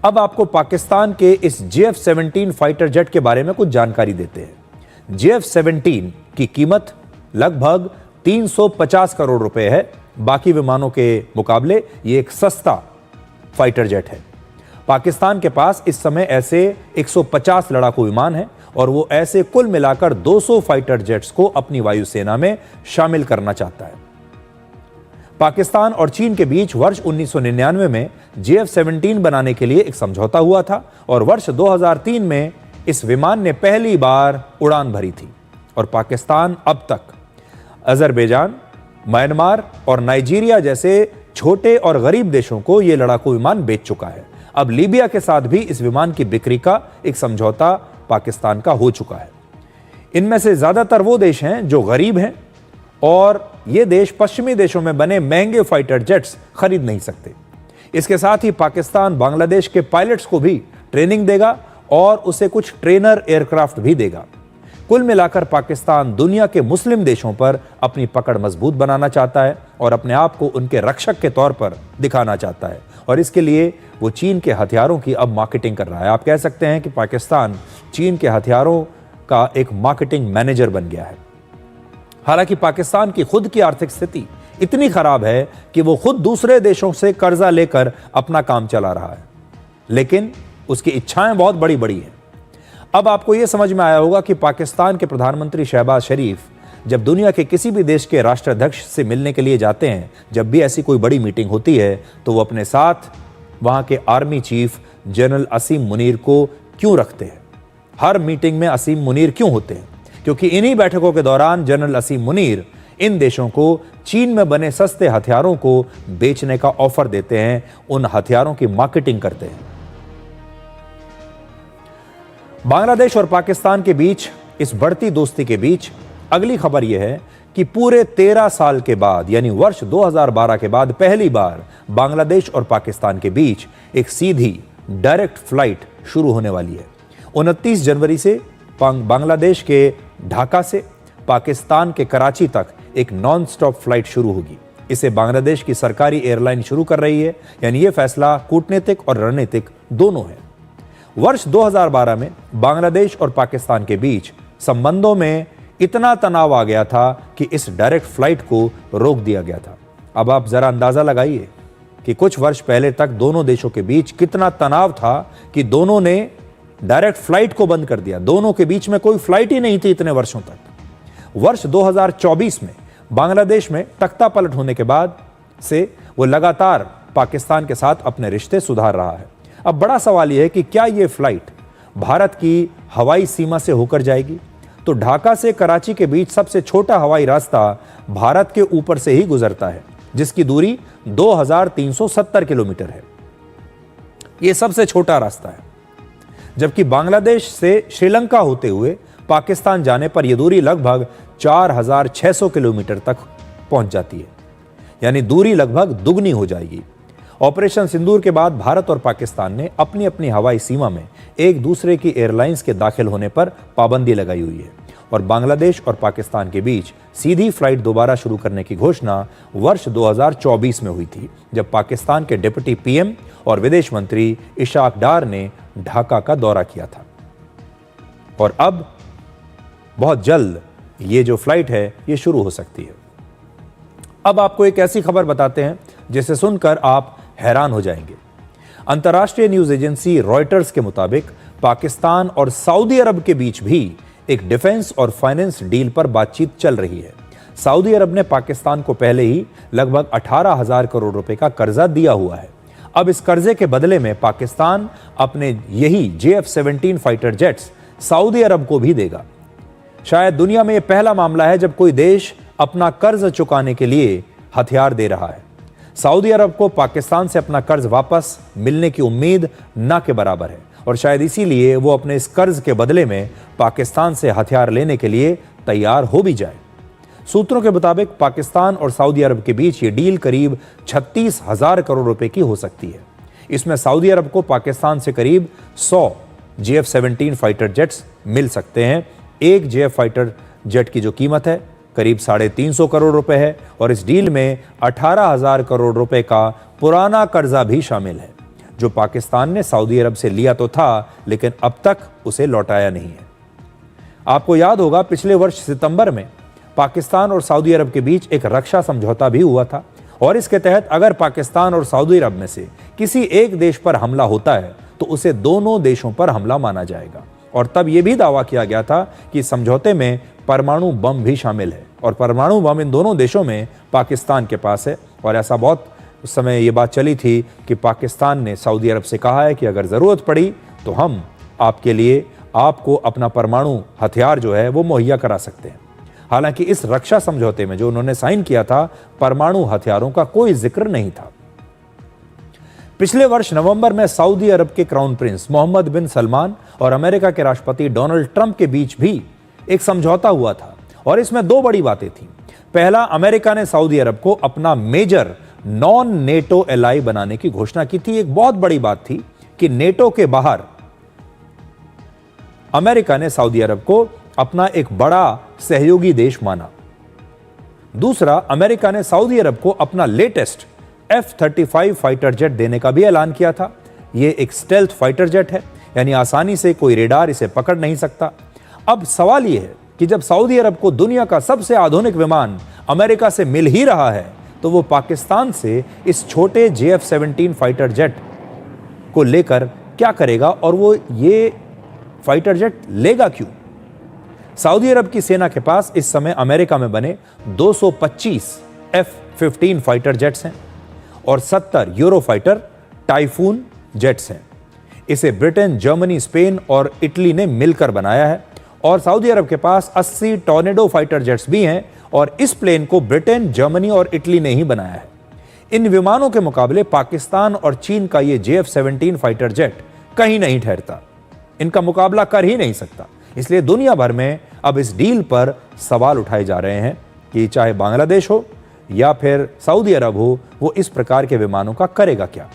अब आपको पाकिस्तान के इस JF-17 फाइटर जेट के बारे में कुछ जानकारी देते हैं। JF-17 की कीमत लगभग 350 करोड़ रुपए है। बाकी विमानों के मुकाबले ये एक सस्ता फाइटर जेट है। पाकिस्तान के पास इस समय ऐसे 150 लड़ाकू विमान हैं और वो ऐसे कुल मिलाकर 200 फाइटर जेट्स को अपनी वायुसेना में शामिल करना चाहता है। पाकिस्तान और चीन के बीच वर्ष 1999 में JF-17 बनाने के लिए एक समझौता हुआ था और वर्ष 2003 में इस विमान ने पहली बार उड़ान भरी थी और पाकिस्तान अब तक अजरबैजान, म्यांमार और नाइजीरिया जैसे छोटे और गरीब देशों को यह लड़ाकू विमान बेच चुका है। अब लीबिया के साथ भी इस विमान की बिक्री का एक समझौता पाकिस्तान का हो चुका है। इनमें से ज्यादातर वो देश हैं जो गरीब हैं और ये देश पश्चिमी देशों में बने महंगे फाइटर जेट्स खरीद नहीं सकते। इसके साथ ही पाकिस्तान बांग्लादेश के पायलट्स को भी ट्रेनिंग देगा और उसे कुछ ट्रेनर एयरक्राफ्ट भी देगा। कुल मिलाकर पाकिस्तान दुनिया के मुस्लिम देशों पर अपनी पकड़ मजबूत बनाना चाहता है और अपने आप को उनके रक्षक के तौर पर दिखाना चाहता है और इसके लिए वो चीन के हथियारों की अब मार्केटिंग कर रहा है। आप कह सकते हैं कि पाकिस्तान चीन के हथियारों का एक मार्केटिंग मैनेजर बन गया है। हालांकि पाकिस्तान की खुद की आर्थिक स्थिति इतनी खराब है कि वो खुद दूसरे देशों से कर्जा लेकर अपना काम चला रहा है, लेकिन उसकी इच्छाएं बहुत बड़ी बड़ी हैं। अब आपको यह समझ में आया होगा कि पाकिस्तान के प्रधानमंत्री शहबाज शरीफ जब दुनिया के किसी भी देश के राष्ट्राध्यक्ष से मिलने के लिए जाते हैं, जब भी ऐसी कोई बड़ी मीटिंग होती है तो वो अपने साथ वहां के आर्मी चीफ जनरल असीम मुनीर को क्यों रखते हैं? हर मीटिंग में असीम मुनीर क्यों होते हैं? क्योंकि इन्हीं बैठकों के दौरान जनरल असीम मुनीर इन देशों को चीन में बने सस्ते हथियारों को बेचने का ऑफर देते हैं, उन हथियारों की मार्केटिंग करते हैं। बांग्लादेश और पाकिस्तान के बीच इस बढ़ती दोस्ती के बीच अगली खबर यह है कि पूरे 13 साल के बाद यानी वर्ष 2012 के बाद पहली बार बांग्लादेश और पाकिस्तान के बीच एक सीधी डायरेक्ट फ्लाइट शुरू होने वाली है। 29 जनवरी से बांग्लादेश के ढाका से पाकिस्तान के कराची तक एक नॉन स्टॉप फ्लाइट शुरू होगी। इसे बांग्लादेश की सरकारी एयरलाइन शुरू कर रही है, यानी यह फैसला कूटनीतिक और रणनीतिक दोनों है। वर्ष 2012 में बांग्लादेश और पाकिस्तान के बीच संबंधों में इतना तनाव आ गया था कि इस डायरेक्ट फ्लाइट को रोक दिया गया था। अब आप जरा अंदाजा लगाइए कि कुछ वर्ष पहले तक दोनों देशों के बीच कितना तनाव था कि दोनों ने डायरेक्ट फ्लाइट को बंद कर दिया। दोनों के बीच में कोई फ्लाइट ही नहीं थी इतने वर्षों तक। वर्ष 2024 में बांग्लादेश में तख्ता पलट होने के बाद से वो लगातार पाकिस्तान के साथ अपने रिश्ते सुधार रहा है। अब बड़ा सवाल यह है कि क्या यह फ्लाइट भारत की हवाई सीमा से होकर जाएगी? तो ढाका से कराची के बीच सबसे छोटा हवाई रास्ता भारत के ऊपर से ही गुजरता है, जिसकी दूरी 2370 किलोमीटर है। यह सबसे छोटा रास्ता है, जबकि बांग्लादेश से श्रीलंका होते हुए पाकिस्तान जाने पर यह दूरी लगभग 4600 किलोमीटर तक पहुंच जाती है, यानी दूरी लगभग दुगनी हो जाएगी। ऑपरेशन सिंदूर के बाद भारत और पाकिस्तान ने अपनी अपनी हवाई सीमा में एक दूसरे की एयरलाइंस के दाखिल होने पर पाबंदी लगाई हुई है और बांग्लादेश और पाकिस्तान के बीच सीधी फ्लाइट दोबारा शुरू करने की घोषणा वर्ष 2024 में हुई थी, जब पाकिस्तान के डिप्टी पीएम और विदेश मंत्री इशाक डार ने ढाका का दौरा किया था। और अब बहुत जल्द ये जो फ्लाइट है ये शुरू हो सकती है। अब आपको एक ऐसी खबर बताते हैं जिसे सुनकर आप हैरान हो जाएंगे। अंतर्राष्ट्रीय न्यूज एजेंसी रॉयटर्स के मुताबिक पाकिस्तान और सऊदी अरब के बीच भी एक डिफेंस और फाइनेंस डील पर बातचीत चल रही है। सऊदी अरब ने पाकिस्तान को पहले ही लगभग 18,000 करोड़ रुपए का कर्जा दिया हुआ है। अब इस कर्जे के बदले में पाकिस्तान अपने यही JF-17 फाइटर जेट्स सऊदी अरब को भी देगा। शायद दुनिया में यह पहला मामला है जब कोई देश अपना कर्ज चुकाने के लिए हथियार दे रहा है। सऊदी अरब को पाकिस्तान से अपना कर्ज वापस मिलने की उम्मीद ना के बराबर है और शायद इसीलिए वो अपने इस कर्ज के बदले में पाकिस्तान से हथियार लेने के लिए तैयार हो भी जाए। सूत्रों के मुताबिक पाकिस्तान और सऊदी अरब के बीच ये डील करीब 36,000 करोड़ रुपए की हो सकती है। इसमें सऊदी अरब को पाकिस्तान से करीब 100 JF-17 फाइटर जेट्स मिल सकते हैं। एक JF फाइटर जेट की जो कीमत है करीब 350 करोड़ रुपए है और इस डील में 18,000 करोड़ रुपए का पुराना कर्जा भी शामिल है जो पाकिस्तान ने सऊदी अरब से लिया तो था लेकिन अब तक उसे लौटाया नहीं है। आपको याद होगा पिछले वर्ष सितंबर में पाकिस्तान और सऊदी अरब के बीच एक रक्षा समझौता भी हुआ था और इसके तहत अगर पाकिस्तान और सऊदी अरब में से किसी एक देश पर हमला होता है तो उसे दोनों देशों पर हमला माना जाएगा और तब यह भी दावा किया गया था कि समझौते में परमाणु बम भी शामिल है और परमाणु बम इन दोनों देशों में पाकिस्तान के पास है। और ऐसा बहुत उस समय ये बात चली थी कि पाकिस्तान ने सऊदी अरब से कहा है कि अगर ज़रूरत पड़ी तो हम आपके लिए आपको अपना परमाणु हथियार जो है वो मुहैया करा सकते हैं। हालांकि इस रक्षा समझौते में जो उन्होंने साइन किया था परमाणु हथियारों का कोई जिक्र नहीं था। पिछले वर्ष नवंबर में सऊदी अरब के क्राउन प्रिंस मोहम्मद बिन सलमान और अमेरिका के राष्ट्रपति डोनाल्ड ट्रंप के बीच भी एक समझौता हुआ था और इसमें दो बड़ी बातें थीं। पहला, अमेरिका ने सऊदी अरब को अपना मेजर नॉन नेटो एलाई बनाने की घोषणा की थी। एक बहुत बड़ी बात थी कि नेटो के बाहर अमेरिका ने सऊदी अरब को अपना एक बड़ा सहयोगी देश माना। दूसरा, अमेरिका ने सऊदी अरब को अपना लेटेस्ट F-35 फाइटर जेट देने का भी ऐलान किया था। यह एक स्टेल्थ फाइटर जेट है, यानी आसानी से कोई रेडार इसे पकड़ नहीं सकता। अब सवाल यह है कि जब सऊदी अरब को दुनिया का सबसे आधुनिक विमान अमेरिका से मिल ही रहा है तो वो पाकिस्तान से इस छोटे JF-17 फाइटर जेट को लेकर क्या करेगा और वो ये फाइटर जेट लेगा क्यों? सऊदी अरब की सेना के पास इस समय अमेरिका में बने 225 F-15 फाइटर जेट्स हैं और 70 यूरो फाइटर टाइफून जेट्स हैं। इसे ब्रिटेन, जर्मनी, स्पेन और इटली ने मिलकर बनाया है और सऊदी अरब के पास 80 टॉर्नेडो फाइटर जेट्स भी हैं और इस प्लेन को ब्रिटेन, जर्मनी और इटली ने ही बनाया है। इन विमानों के मुकाबले पाकिस्तान और चीन का ये JF-17 फाइटर जेट कहीं नहीं ठहरता, इनका मुकाबला कर ही नहीं सकता। इसलिए दुनिया भर में अब इस डील पर सवाल उठाए जा रहे हैं कि चाहे बांग्लादेश हो या फिर सऊदी अरब हो, वो इस प्रकार के विमानों का करेगा क्या।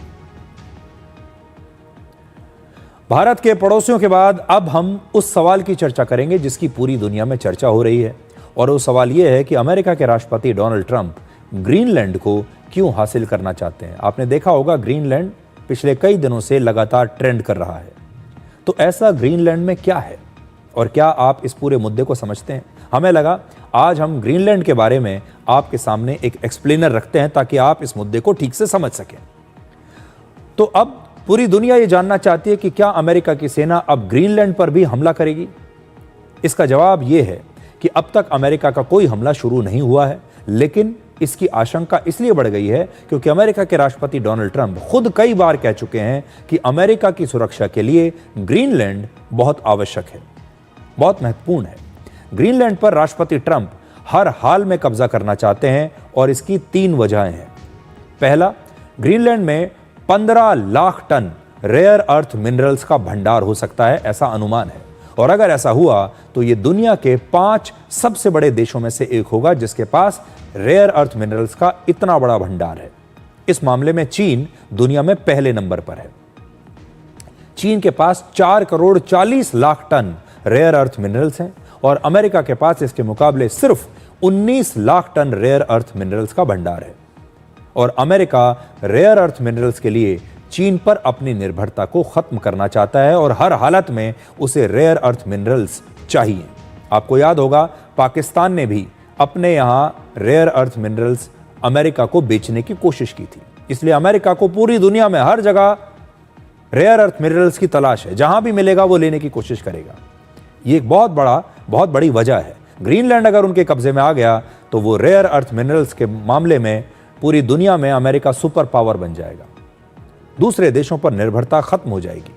भारत के पड़ोसियों के बाद अब हम उस सवाल की चर्चा करेंगे जिसकी पूरी दुनिया में चर्चा हो रही है और वो सवाल ये है कि अमेरिका के राष्ट्रपति डोनाल्ड ट्रंप ग्रीनलैंड को क्यों हासिल करना चाहते हैं। आपने देखा होगा ग्रीनलैंड पिछले कई दिनों से लगातार ट्रेंड कर रहा है। तो ऐसा ग्रीनलैंड में क्या है और क्या आप इस पूरे मुद्दे को समझते हैं? हमें लगा आज हम ग्रीनलैंड के बारे में आपके सामने एक एक्सप्लेनर रखते हैं ताकि आप इस मुद्दे को ठीक से समझ सकें। तो अब पूरी दुनिया ये जानना चाहती है कि क्या अमेरिका की सेना अब ग्रीनलैंड पर भी हमला करेगी। इसका जवाब यह है कि अब तक अमेरिका का कोई हमला शुरू नहीं हुआ है, लेकिन इसकी आशंका इसलिए बढ़ गई है क्योंकि अमेरिका के राष्ट्रपति डोनाल्ड ट्रंप खुद कई बार कह चुके हैं कि अमेरिका की सुरक्षा के लिए ग्रीनलैंड बहुत आवश्यक है, बहुत महत्वपूर्ण है। ग्रीनलैंड पर राष्ट्रपति ट्रंप हर हाल में कब्जा करना चाहते हैं और इसकी 3 वजहें हैं। पहला, ग्रीनलैंड में 15 lakh ton rare earth minerals का भंडार हो सकता है, ऐसा अनुमान है और अगर ऐसा हुआ तो यह दुनिया के 5 सबसे बड़े देशों में से एक होगा जिसके पास रेयर अर्थ मिनरल्स का इतना बड़ा भंडार है। इस मामले में चीन दुनिया में पहले नंबर पर है। चीन के पास 4 crore 40 lakh ton rare earth minerals हैं और अमेरिका के पास इसके मुकाबले सिर्फ 19 lakh ton rare earth minerals का भंडार है और अमेरिका रेयर अर्थ मिनरल्स के लिए चीन पर अपनी निर्भरता को खत्म करना चाहता है और हर हालत में उसे रेयर अर्थ मिनरल्स चाहिए। आपको याद होगा पाकिस्तान ने भी अपने यहां रेयर अर्थ मिनरल्स अमेरिका को बेचने की कोशिश की थी। इसलिए अमेरिका को पूरी दुनिया में हर जगह रेयर अर्थ मिनरल्स की तलाश है, जहां भी मिलेगा वो लेने की कोशिश करेगा। ये एक बहुत बड़ी वजह है। ग्रीनलैंड अगर उनके कब्जे में आ गया तो वो रेयर अर्थ मिनरल्स के मामले में पूरी दुनिया में अमेरिका सुपर पावर बन जाएगा, दूसरे देशों पर निर्भरता खत्म हो जाएगी।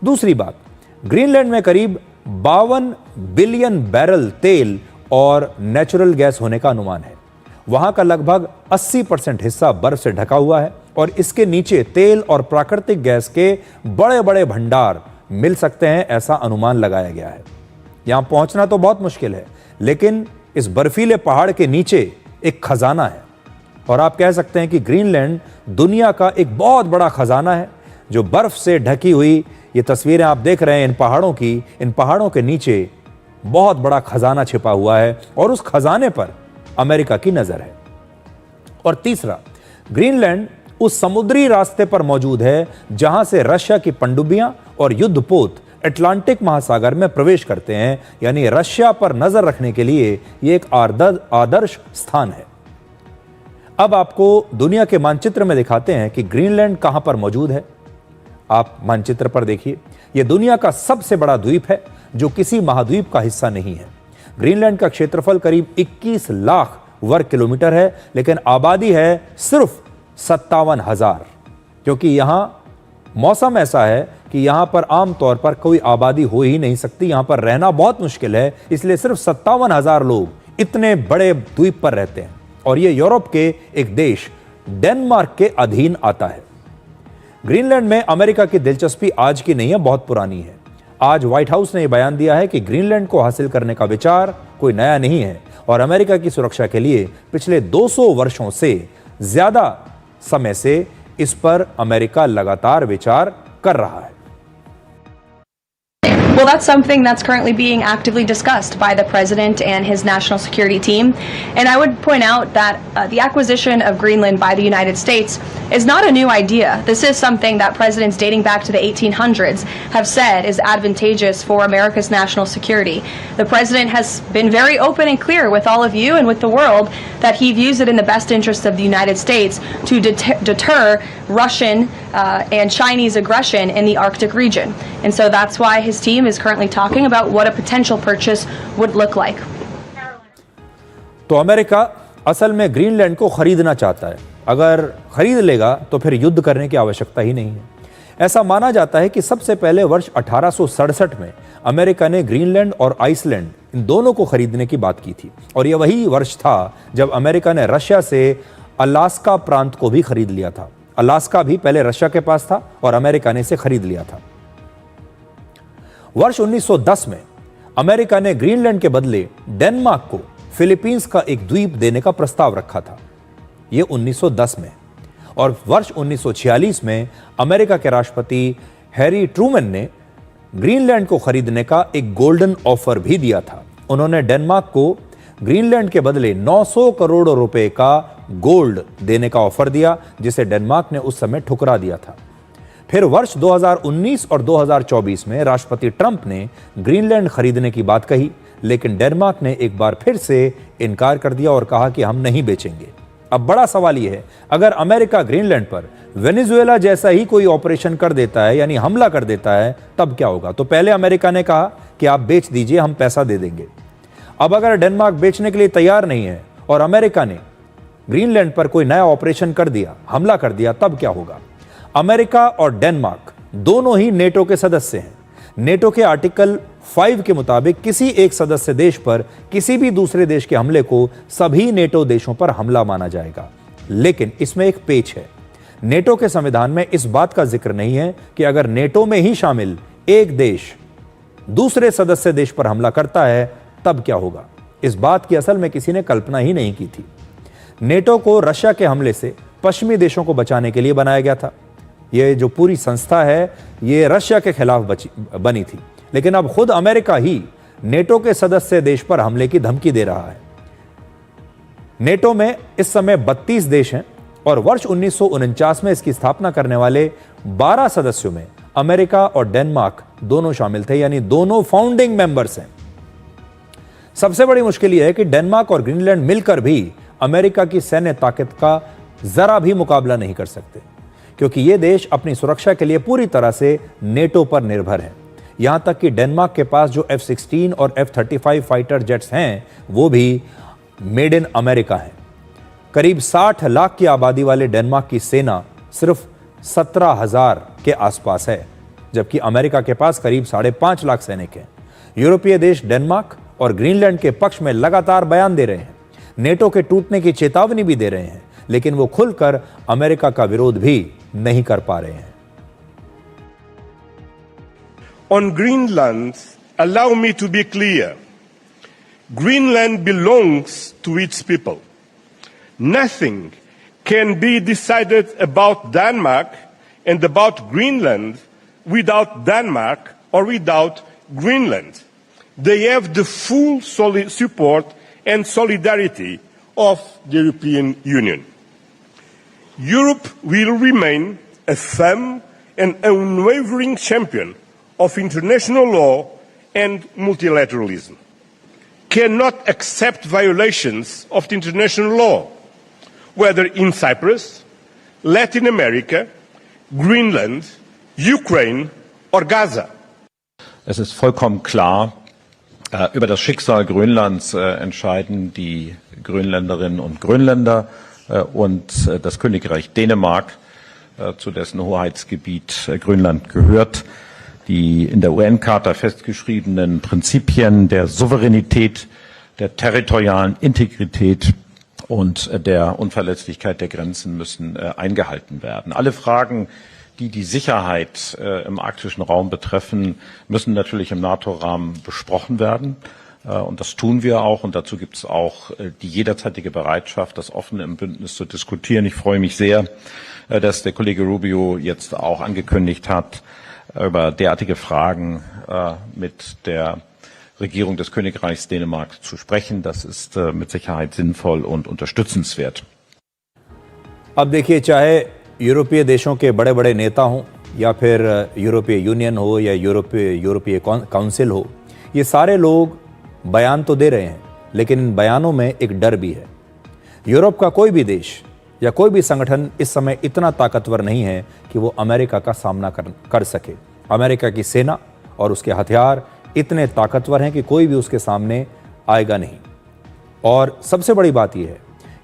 दूसरी बात, ग्रीनलैंड में करीब 52 बिलियन बैरल तेल और नेचुरल गैस होने का अनुमान है वहां का लगभग 80% हिस्सा बर्फ से ढका हुआ है और इसके नीचे तेल और प्राकृतिक गैस के बड़े बड़े भंडार मिल सकते हैं, ऐसा अनुमान लगाया गया है। यहां पहुंचना तो बहुत मुश्किल है, लेकिन इस बर्फीले पहाड़ के नीचे एक खजाना है और आप कह सकते हैं कि ग्रीनलैंड दुनिया का एक बहुत बड़ा खजाना है जो बर्फ से ढकी हुई। ये तस्वीरें आप देख रहे हैं इन पहाड़ों की, इन पहाड़ों के नीचे बहुत बड़ा खजाना छिपा हुआ है और उस खजाने पर अमेरिका की नजर है। और तीसरा, ग्रीनलैंड उस समुद्री रास्ते पर मौजूद है जहां से रशिया की पनडुब्बियां और युद्धपोत अटलांटिक महासागर में प्रवेश करते हैं, यानी रशिया पर नजर रखने के लिए यह एक आदर्श स्थान है। अब आपको दुनिया के मानचित्र में दिखाते हैं कि ग्रीनलैंड कहां पर मौजूद है। आप मानचित्र पर देखिए, यह दुनिया का सबसे बड़ा द्वीप है जो किसी महाद्वीप का हिस्सा नहीं है। ग्रीनलैंड का क्षेत्रफल करीब 21 लाख वर्ग किलोमीटर है, लेकिन आबादी है सिर्फ 57,000, क्योंकि यहां मौसम ऐसा है कि यहां पर आमतौर पर कोई आबादी हो ही नहीं सकती, यहां पर रहना बहुत मुश्किल है, इसलिए सिर्फ 57,000 लोग इतने बड़े द्वीप पर रहते हैं और यह यूरोप के एक देश डेनमार्क के अधीन आता है। ग्रीनलैंड में अमेरिका की दिलचस्पी आज की नहीं है, बहुत पुरानी है। आज व्हाइट हाउस ने यह बयान दिया है कि ग्रीनलैंड को हासिल करने का विचार कोई नया नहीं है और अमेरिका की सुरक्षा के लिए पिछले 200 वर्षों से ज्यादा समय से इस पर अमेरिका लगातार विचार कर रहा है। Well, that's something that's currently being actively discussed by the president and his national security team. And I would point out that the acquisition of Greenland by the United States is not a new idea. This is something that presidents dating back to the 1800s have said is advantageous for America's national security. The president has been very open and clear with all of you and with the world that he views it in the best interest of the United States to deter Russian and Chinese aggression in the Arctic region. And so that's why his team is currently talking about what a potential purchase would look like. तो America असल में Greenland को खरीदना चाहता है। अगर खरीद लेगा तो फिर युद्ध करने की आवश्यकता ही नहीं है। ऐसा माना जाता है कि सबसे पहले वर्ष 1867 में अमेरिका ने ग्रीनलैंड और आइसलैंड इन दोनों को खरीदने की बात की थी और यह वही वर्ष था जब अमेरिका ने रशिया से अलास्का प्रांत को भी खरीद लिया था। अलास्का भी पहले रशिया के पास था और अमेरिका ने इसे खरीद लिया था। वर्ष 1910 में अमेरिका ने ग्रीनलैंड के बदले डेनमार्क को फिलीपींस का एक द्वीप देने का प्रस्ताव रखा था, यह 1910 में। और वर्ष 1946 में अमेरिका के राष्ट्रपति हैरी ट्रूमैन ने ग्रीनलैंड को खरीदने का एक गोल्डन ऑफर भी दिया था। उन्होंने डेनमार्क को ग्रीनलैंड के बदले 900 करोड़ रुपए का गोल्ड देने का ऑफर दिया, जिसे डेनमार्क ने उस समय ठुकरा दिया था। फिर वर्ष 2019 और 2024 में राष्ट्रपति ट्रंप ने ग्रीनलैंड खरीदने की बात कही, लेकिन डेनमार्क ने एक बार फिर से इनकार कर दिया और कहा कि हम नहीं बेचेंगे। अब बड़ा सवाल यह है, अगर अमेरिका ग्रीनलैंड पर वेनेजुएला जैसा ही कोई ऑपरेशन कर देता है, यानी हमला कर देता है, तब क्या होगा? तो पहले अमेरिका ने कहा कि आप बेच दीजिए, हम पैसा दे देंगे। अब अगर डेनमार्क बेचने के लिए तैयार नहीं है और अमेरिका ने ग्रीनलैंड पर कोई नया ऑपरेशन कर दिया, हमला कर दिया, तब क्या होगा? अमेरिका और डेनमार्क दोनों ही नेटो के सदस्य हैं। नेटो के आर्टिकल 5 के मुताबिक किसी एक सदस्य देश पर किसी भी दूसरे देश के हमले को सभी नेटो देशों पर हमला माना जाएगा। लेकिन इसमें एक पेच है। नेटो के संविधान में इस बात का जिक्र नहीं है कि अगर नेटो में ही शामिल एक देश दूसरे सदस्य देश पर हमला करता है तब क्या होगा। इस बात की असल में किसी ने कल्पना ही नहीं की थी। नेटो को रशिया के हमले से पश्चिमी देशों को बचाने के लिए बनाया गया था। यह जो पूरी संस्था है यह रशिया के खिलाफ बनी थी, लेकिन अब खुद अमेरिका ही नेटो के सदस्य देश पर हमले की धमकी दे रहा है। नेटो में इस समय 32 देश हैं और वर्ष 1949 में इसकी स्थापना करने वाले 12 सदस्यों में अमेरिका और डेनमार्क दोनों शामिल थे, यानी दोनों फाउंडिंग मेंबर्स हैं। सबसे बड़ी मुश्किल यह है कि डेनमार्क और ग्रीनलैंड मिलकर भी अमेरिका की सैन्य ताकत का जरा भी मुकाबला नहीं कर सकते, क्योंकि ये देश अपनी सुरक्षा के लिए पूरी तरह से नेटो पर निर्भर है। यहां तक कि डेनमार्क के पास जो F-16 और F-35 फाइटर जेट्स हैं वो भी मेड इन अमेरिका हैं। करीब 60 लाख की आबादी वाले डेनमार्क की सेना सिर्फ 17,000 के आसपास है, जबकि अमेरिका के पास करीब 5.5 लाख सैनिक हैं। यूरोपीय देश डेनमार्क और ग्रीनलैंड के पक्ष में लगातार बयान दे रहे हैं, नेटो के टूटने की चेतावनी भी दे रहे हैं, लेकिन वो खुलकर अमेरिका का विरोध भी नहीं कर पा रहे हैं। On Greenland, allow me to be clear. Greenland belongs to its people. Nothing can be decided about Denmark and about Greenland without Denmark or without Greenland. They have the full support and solidarity of the European Union. Europe will remain a firm and unwavering champion of international law and multilateralism. Cannot accept violations of the international law, whether in Cyprus, Latin America, Greenland, Ukraine or Gaza. Es ist vollkommen klar, über das Schicksal Grönlands entscheiden die Grönländerinnen und Grönländer und das Königreich Dänemark, zu dessen Hoheitsgebiet Grönland gehört. Die in der UN-Charta festgeschriebenen Prinzipien der Souveränität, der territorialen Integrität und der Unverletzlichkeit der Grenzen müssen eingehalten werden. Alle Fragen, die die Sicherheit im arktischen Raum betreffen, müssen natürlich im NATO-Rahmen besprochen werden. Und das tun wir auch. Und dazu gibt es auch die jederzeitige Bereitschaft, das offen im Bündnis zu diskutieren. Ich freue mich sehr, dass der Kollege Rubio jetzt auch angekündigt hat, über derartige Fragen mit der Regierung des Königreichs Dänemark zu sprechen. Das ist mit Sicherheit sinnvoll und unterstützenswert. अब देखिए, चाहे यूरोपीय देशों के बड़े बड़े नेता हों या फिर यूरोपीय यूनियन हो या यूरोपीय काउंसिल हो, ये सारे लोग बयान तो दे रहे हैं, लेकिन इन बयानों में एक डर भी है। यूरोप का कोई भी देश या कोई भी संगठन इस समय इतना ताकतवर नहीं है कि वो अमेरिका का सामना कर सके। अमेरिका की सेना और उसके हथियार इतने ताकतवर हैं कि कोई भी उसके सामने आएगा नहीं। और सबसे बड़ी बात यह है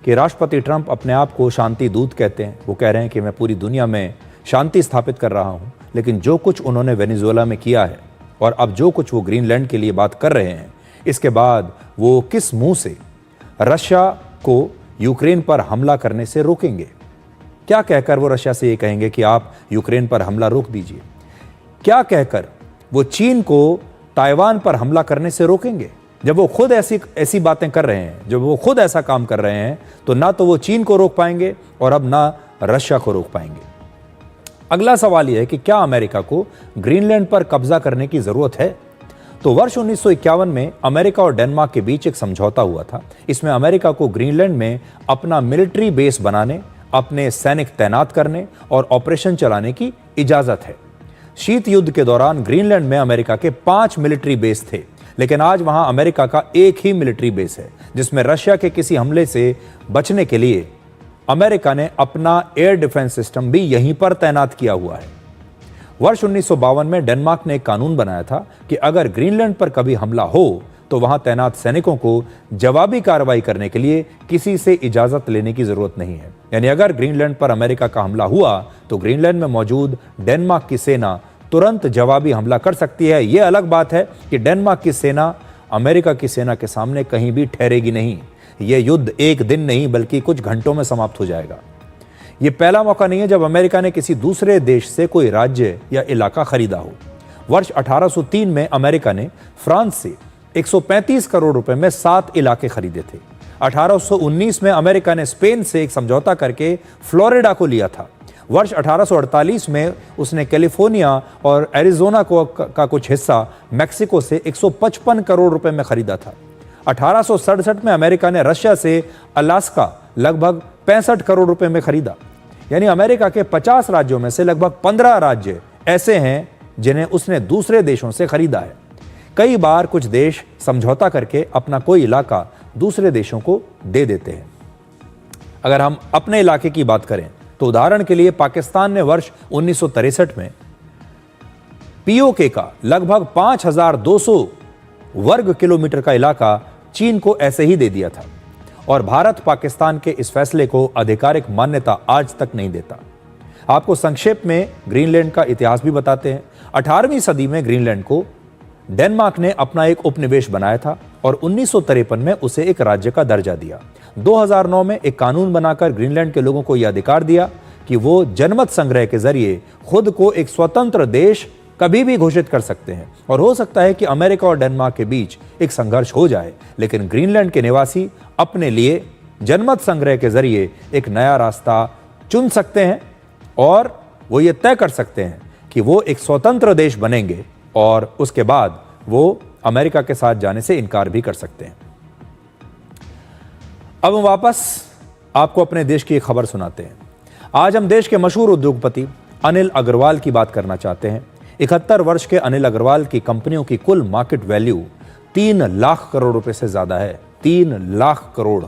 कि राष्ट्रपति ट्रंप अपने आप को शांति दूत कहते हैं। वो कह रहे हैं कि मैं पूरी दुनिया में शांति स्थापित कर रहा हूं, लेकिन जो कुछ उन्होंने वेनेजुएला में किया है और अब जो कुछ वो ग्रीनलैंड के लिए बात कर रहे हैं, इसके बाद वो किस मुंह से रशिया को यूक्रेन पर हमला करने से रोकेंगे? क्या कहकर वो रशिया से ये कहेंगे कि आप यूक्रेन पर हमला रोक दीजिए? क्या कहकर वो चीन को ताइवान पर हमला करने से रोकेंगे? जब वो खुद ऐसी बातें कर रहे हैं, जब वो खुद ऐसा काम कर रहे हैं, तो ना तो वो चीन को रोक पाएंगे और अब ना रशिया को रोक पाएंगे। अगला सवाल यह है कि क्या अमेरिका को ग्रीनलैंड पर कब्जा करने की जरूरत है? तो वर्ष 1951 में अमेरिका और डेनमार्क के बीच एक समझौता हुआ था। इसमें अमेरिका को ग्रीनलैंड में अपना मिलिट्री बेस बनाने, अपने सैनिक तैनात करने और ऑपरेशन चलाने की इजाजत है। शीत युद्ध के दौरान ग्रीनलैंड में अमेरिका के 5 मिलिट्री बेस थे, लेकिन आज वहां अमेरिका का एक ही मिलिट्री बेस है, जिसमें रशिया के किसी हमले से बचने के लिए अमेरिका ने अपना एयर डिफेंस सिस्टम भी यहीं पर तैनात किया हुआ है। वर्ष 1952 में डेनमार्क ने एक कानून बनाया था कि अगर ग्रीनलैंड पर कभी हमला हो तो वहां तैनात सैनिकों को जवाबी कार्रवाई करने के लिए किसी से इजाजत लेने की जरूरत नहीं है। यानी अगर ग्रीनलैंड पर अमेरिका का हमला हुआ तो ग्रीनलैंड में मौजूद डेनमार्क की सेना तुरंत जवाबी हमला कर सकती है। यह अलग बात है कि डेनमार्क की सेना अमेरिका की सेना के सामने कहीं भी ठहरेगी नहीं। यह युद्ध एक दिन नहीं बल्कि कुछ घंटों में समाप्त हो जाएगा। यह पहला मौका नहीं है जब अमेरिका ने किसी दूसरे देश से कोई राज्य या इलाका खरीदा हो। वर्ष 1803 में अमेरिका ने फ्रांस से 135 करोड़ रुपए में 7 इलाके खरीदे थे। 1819 में अमेरिका ने स्पेन से एक समझौता करके फ्लोरिडा को लिया था। वर्ष 1848 में उसने कैलिफोर्निया और एरिजोना का कुछ हिस्सा मैक्सिको से 155 करोड़ रुपए में खरीदा था। 1867 में अमेरिका ने रशिया से अलास्का लगभग 65 करोड़ रुपए में खरीदा। यानी अमेरिका के 50 राज्यों में से लगभग 15 राज्य ऐसे हैं जिन्हें उसने दूसरे देशों से खरीदा है। कई बार कुछ देश समझौता करके अपना कोई इलाका दूसरे देशों को दे देते हैं। अगर हम अपने इलाके की बात करें तो उदाहरण के लिए पाकिस्तान ने वर्ष 1963 में पीओके का लगभग 5200 वर्ग किलोमीटर का इलाका चीन को ऐसे ही दे दिया था और भारत पाकिस्तान के इस फैसले को आधिकारिक मान्यता आज तक नहीं देता। आपको संक्षेप में ग्रीनलैंड का इतिहास भी बताते हैं। 18वीं सदी में ग्रीनलैंड को डेनमार्क ने अपना एक उपनिवेश बनाया था और 1953 में उसे एक राज्य का दर्जा दिया। 2009 में एक कानून बनाकर ग्रीनलैंड के लोगों को यह अधिकार दिया कि वो जनमत संग्रह के जरिए खुद को एक स्वतंत्र देश कभी भी घोषित कर सकते हैं। और हो सकता है कि अमेरिका और डेनमार्क के बीच एक संघर्ष हो जाए, लेकिन ग्रीनलैंड के निवासी अपने लिए जनमत संग्रह के जरिए एक नया रास्ता चुन सकते हैं और वो ये तय कर सकते हैं कि वो एक स्वतंत्र देश बनेंगे और उसके बाद वो अमेरिका के साथ जाने से इनकार भी कर सकते हैं। अब हम वापस आपको अपने देश की एक खबर सुनाते हैं। आज हम देश के मशहूर उद्योगपति अनिल अग्रवाल की बात करना चाहते हैं। 71 वर्ष के अनिल अग्रवाल की कंपनियों की कुल मार्केट वैल्यू 3 लाख करोड़ रुपए से ज्यादा है। 3 लाख करोड़।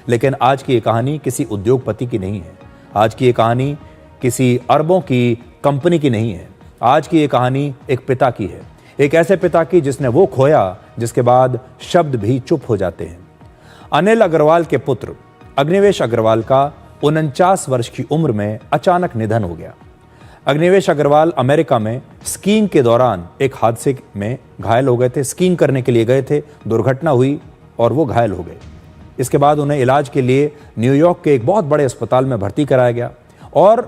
लेकिन आज की ये कहानी किसी उद्योगपति की नहीं है। आज की ये कहानी किसी अरबों की कंपनी की नहीं है। आज की ये कहानी एक पिता की है, एक ऐसे पिता की जिसने वो खोया जिसके बाद शब्द भी चुप हो जाते हैं। अनिल अग्रवाल के पुत्र अग्निवेश अग्रवाल का 49 वर्ष की उम्र में अचानक निधन हो गया। अग्निवेश अग्रवाल अमेरिका में स्कीइंग के दौरान एक हादसे में घायल हो गए थे। स्कीइंग करने के लिए गए थे, दुर्घटना हुई और वो घायल हो गए। इसके बाद उन्हें इलाज के लिए न्यूयॉर्क के एक बहुत बड़े अस्पताल में भर्ती कराया गया और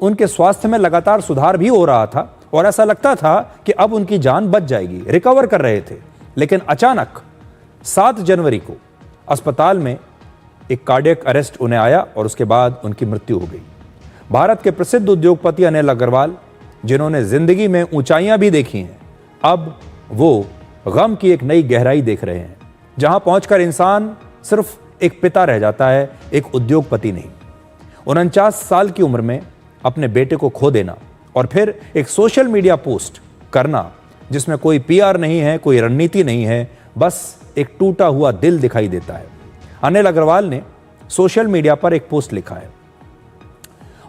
उनके स्वास्थ्य में लगातार सुधार भी हो रहा था और ऐसा लगता था कि अब उनकी जान बच जाएगी, रिकवर कर रहे थे। लेकिन अचानक 7 जनवरी को अस्पताल में एक कार्डियक अरेस्ट उन्हें आया और उसके बाद उनकी मृत्यु हो गई। भारत के प्रसिद्ध उद्योगपति अनिल अग्रवाल, जिन्होंने जिंदगी में ऊंचाइयां भी देखी हैं, अब वो गम की एक नई गहराई देख रहे हैं, जहां पहुंचकर इंसान सिर्फ एक पिता रह जाता है, एक उद्योगपति नहीं। 49 साल की उम्र में अपने बेटे को खो देना और फिर एक सोशल मीडिया पोस्ट करना जिसमें कोई पीआर नहीं है, कोई रणनीति नहीं है, बस एक टूटा हुआ दिल दिखाई देता है। अनिल अग्रवाल ने सोशल मीडिया पर एक पोस्ट लिखा है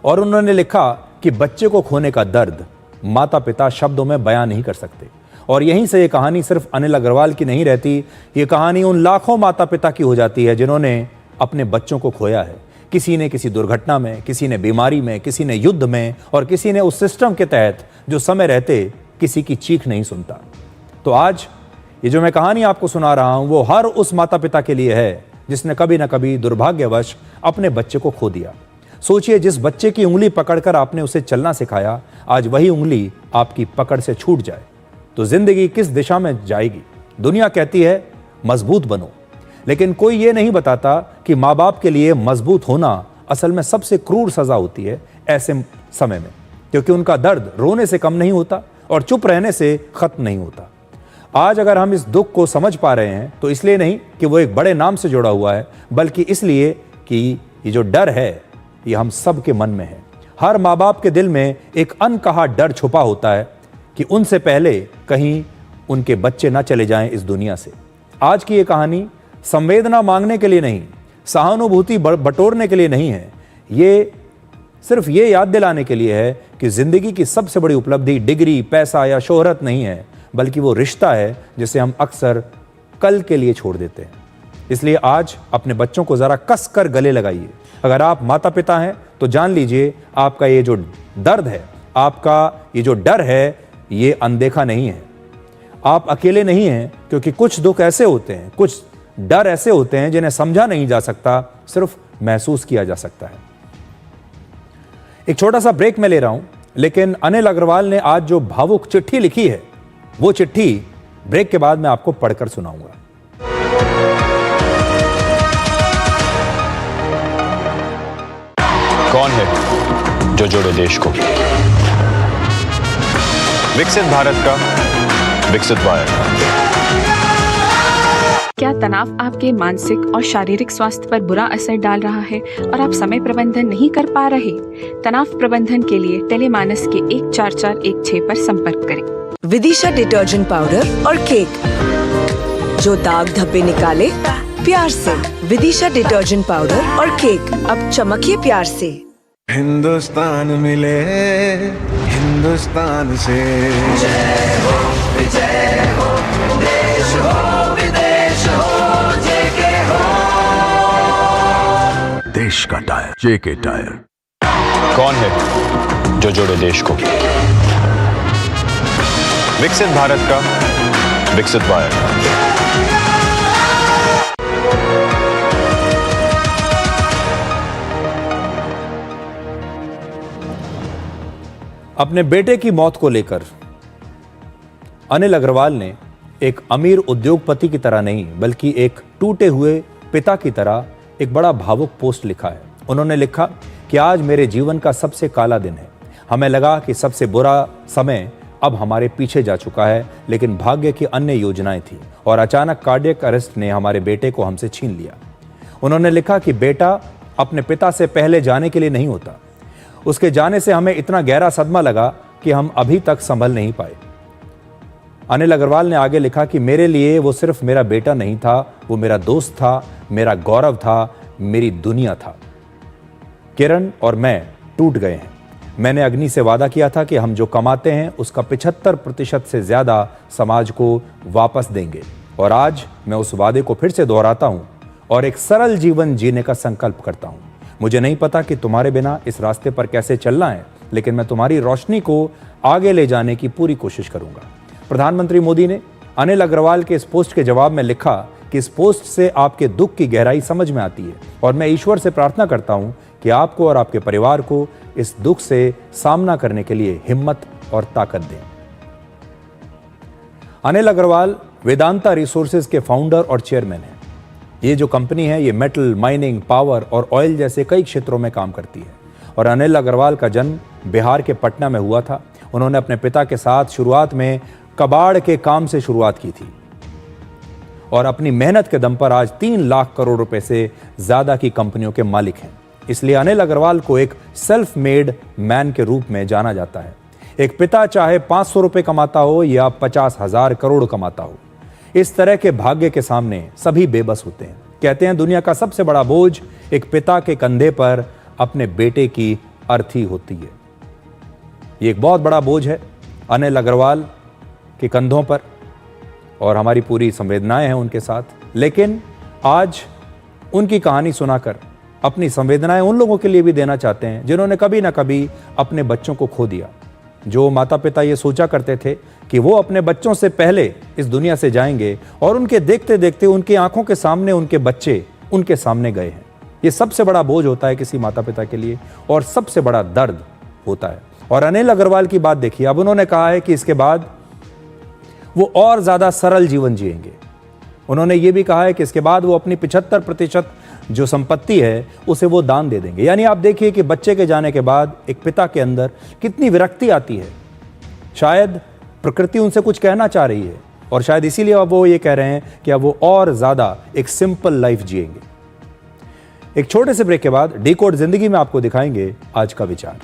और उन्होंने लिखा कि बच्चे को खोने का दर्द माता पिता शब्दों में बयां नहीं कर सकते। और यहीं से ये कहानी सिर्फ अनिल अग्रवाल की नहीं रहती, ये कहानी उन लाखों माता पिता की हो जाती है जिन्होंने अपने बच्चों को खोया है। किसी ने किसी दुर्घटना में, किसी ने बीमारी में, किसी ने युद्ध में और किसी ने उस सिस्टम के तहत जो समय रहते किसी की चीख नहीं सुनता। तो आज ये जो मैं कहानी आपको सुना रहा हूं वो हर उस माता पिता के लिए है जिसने कभी ना कभी दुर्भाग्यवश अपने बच्चे को खो दिया। सोचिए, जिस बच्चे की उंगली पकड़कर आपने उसे चलना सिखाया, आज वही उंगली आपकी पकड़ से छूट जाए तो जिंदगी किस दिशा में जाएगी। दुनिया कहती है मजबूत बनो, लेकिन कोई ये नहीं बताता कि माँ बाप के लिए मजबूत होना असल में सबसे क्रूर सजा होती है ऐसे समय में, क्योंकि उनका दर्द रोने से कम नहीं होता और चुप रहने से खत्म नहीं होता। आज अगर हम इस दुख को समझ पा रहे हैं तो इसलिए नहीं कि वो एक बड़े नाम से जुड़ा हुआ है, बल्कि इसलिए कि ये जो डर है ये हम सब के मन में है। हर माँ बाप के दिल में एक अनकहा डर छुपा होता है कि उनसे पहले कहीं उनके बच्चे ना चले जाएं इस दुनिया से। आज की ये कहानी संवेदना मांगने के लिए नहीं, सहानुभूति बटोरने के लिए नहीं है, ये सिर्फ ये याद दिलाने के लिए है कि जिंदगी की सबसे बड़ी उपलब्धि डिग्री, पैसा या शोहरत नहीं है, बल्कि वो रिश्ता है जिसे हम अक्सर कल के लिए छोड़ देते हैं। इसलिए आज अपने बच्चों को जरा कस कर गले लगाइए। अगर आप माता पिता हैं तो जान लीजिए आपका ये जो दर्द है, आपका ये जो डर है, ये अनदेखा नहीं है। आप अकेले नहीं हैं, क्योंकि कुछ दुख ऐसे होते हैं, कुछ डर ऐसे होते हैं जिन्हें समझा नहीं जा सकता, सिर्फ महसूस किया जा सकता है। एक छोटा सा ब्रेक में ले रहा हूं, लेकिन अनिल अग्रवाल ने आज जो भावुक चिट्ठी लिखी है वो चिट्ठी ब्रेक के बाद मैं आपको पढ़कर सुनाऊंगा। कौन है जो जोड़े देश को? विकसित भारत का विकसित वायर। क्या तनाव आपके मानसिक और शारीरिक स्वास्थ्य पर बुरा असर डाल रहा है और आप समय प्रबंधन नहीं कर पा रहे? तनाव प्रबंधन के लिए टेलीमानस के 14416 पर संपर्क करें। विदिशा डिटर्जेंट पाउडर और केक, जो दाग धब्बे निकाले प्यार से। विदिशा डिटर्जेंट पाउडर और केक, अब चमकिए प्यार से। हिंदुस्तान मिले हिंदुस्तान से। जय हो विजय हो, देश हो विदेश हो, जेके हो। देश का टायर जेके टायर। कौन है जो जोड़े देश को? विकसित भारत का विकसित वायर। अपने बेटे की मौत को लेकर अनिल अग्रवाल ने एक अमीर उद्योगपति की तरह नहीं बल्कि एक टूटे हुए पिता की तरह एक बड़ा भावुक पोस्ट लिखा है। उन्होंने लिखा कि आज मेरे जीवन का सबसे काला दिन है। हमें लगा कि सबसे बुरा समय अब हमारे पीछे जा चुका है, लेकिन भाग्य की अन्य योजनाएं थी और अचानक कार्डियक अरेस्ट ने हमारे बेटे को हमसे छीन लिया। उन्होंने लिखा कि बेटा अपने पिता से पहले जाने के लिए नहीं होता। उसके जाने से हमें इतना गहरा सदमा लगा कि हम अभी तक संभल नहीं पाए। अनिल अग्रवाल ने आगे लिखा कि मेरे लिए वो सिर्फ मेरा बेटा नहीं था, वो मेरा दोस्त था, मेरा गौरव था, मेरी दुनिया था। किरण और मैं टूट गए हैं। मैंने अग्नि से वादा किया था कि हम जो कमाते हैं उसका 75% से ज्यादा समाज को वापस देंगे, और आज मैं उस वादे को फिर से दोहराता हूं और एक सरल जीवन जीने का संकल्प करता हूं। मुझे नहीं पता कि तुम्हारे बिना इस रास्ते पर कैसे चलना है, लेकिन मैं तुम्हारी रोशनी को आगे ले जाने की पूरी कोशिश करूंगा। प्रधानमंत्री मोदी ने अनिल अग्रवाल के इस पोस्ट के जवाब में लिखा कि इस पोस्ट से आपके दुख की गहराई समझ में आती है और मैं ईश्वर से प्रार्थना करता हूं कि आपको और आपके परिवार को इस दुख से सामना करने के लिए हिम्मत और ताकत दें। अनिल अग्रवाल वेदांता रिसोर्सेज के फाउंडर और चेयरमैन हैं। ये जो कंपनी है ये मेटल, माइनिंग, पावर और ऑयल जैसे कई क्षेत्रों में काम करती है। और अनिल अग्रवाल का जन्म बिहार के पटना में हुआ था। उन्होंने अपने पिता के साथ शुरुआत में कबाड़ के काम से शुरुआत की थी और अपनी मेहनत के दम पर आज 3 लाख करोड़ रुपए से ज्यादा की कंपनियों के मालिक हैं। इसलिए अनिल अग्रवाल को एक सेल्फ मेड मैन के रूप में जाना जाता है। एक पिता चाहे 500 रुपए कमाता हो या 50,000 करोड़ कमाता हो, इस तरह के भाग्य के सामने सभी बेबस होते हैं। कहते हैं दुनिया का सबसे बड़ा बोझ एक पिता के कंधे पर अपने बेटे की अर्थी होती है। ये एक बहुत बड़ा बोझ है अनिल अग्रवाल के कंधों पर और हमारी पूरी संवेदनाएं हैं उनके साथ। लेकिन आज उनकी कहानी सुनाकर अपनी संवेदनाएं उन लोगों के लिए भी देना चाहते हैं जिन्होंने कभी ना कभी अपने बच्चों को खो दिया। जो माता पिता ये सोचा करते थे कि वो अपने बच्चों से पहले इस दुनिया से जाएंगे और उनके देखते देखते उनकी आंखों के सामने उनके बच्चे उनके सामने गए हैं। ये सबसे बड़ा बोझ होता है किसी माता पिता के लिए और सबसे बड़ा दर्द होता है। और अनिल अग्रवाल की बात देखिए, अब उन्होंने कहा है कि इसके बाद वो और ज्यादा सरल जीवन जिएंगे। उन्होंने ये भी कहा है कि इसके बाद वो अपनी 75% जो संपत्ति है उसे वो दान दे देंगे। यानी आप देखिए कि बच्चे के जाने के बाद एक पिता के अंदर कितनी विरक्ति आती है। शायद प्रकृति उनसे कुछ कहना चाह रही है और शायद इसीलिए अब वो ये कह रहे हैं कि अब वो और ज्यादा एक सिंपल लाइफ जिएंगे। एक छोटे से ब्रेक के बाद डिकोड जिंदगी में आपको दिखाएंगे आज का विचार।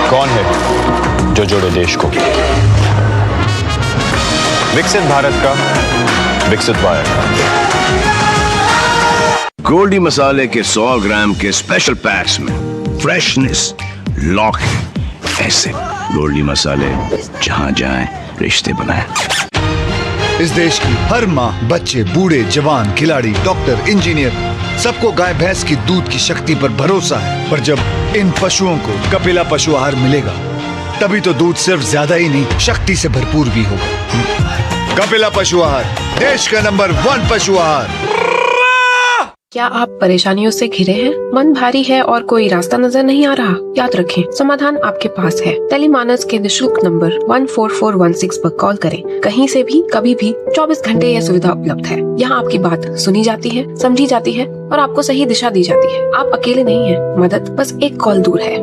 कौन है जो जोड़े देश को? विकसित भारत का विकसित वायर। गोल्डी मसाले के 100 ग्राम के स्पेशल पैक्स में फ्रेशनेस लॉक है। ऐसे गोल्डी मसाले जहां जाएं रिश्ते बनाएं। इस देश की हर माँ, बच्चे, बूढ़े, जवान, खिलाड़ी, डॉक्टर, इंजीनियर, सबको गाय भैंस की दूध की शक्ति पर भरोसा है। पर जब इन पशुओं को कपिला पशु आहार मिलेगा तभी तो दूध सिर्फ ज्यादा ही नहीं शक्ति से भरपूर भी होगा। कपिला पशु आहार, देश का नंबर 1 पशु आहार। क्या आप परेशानियों से घिरे हैं? मन भारी है और कोई रास्ता नजर नहीं आ रहा? याद रखें, समाधान आपके पास है। टेलीमानस के निशुल्क नंबर 14416 पर कॉल करें। कहीं से भी, कभी भी, 24 घंटे यह सुविधा उपलब्ध है। यहाँ आपकी बात सुनी जाती है, समझी जाती है और आपको सही दिशा दी जाती है। आप अकेले नहीं हैं, मदद बस एक कॉल दूर है।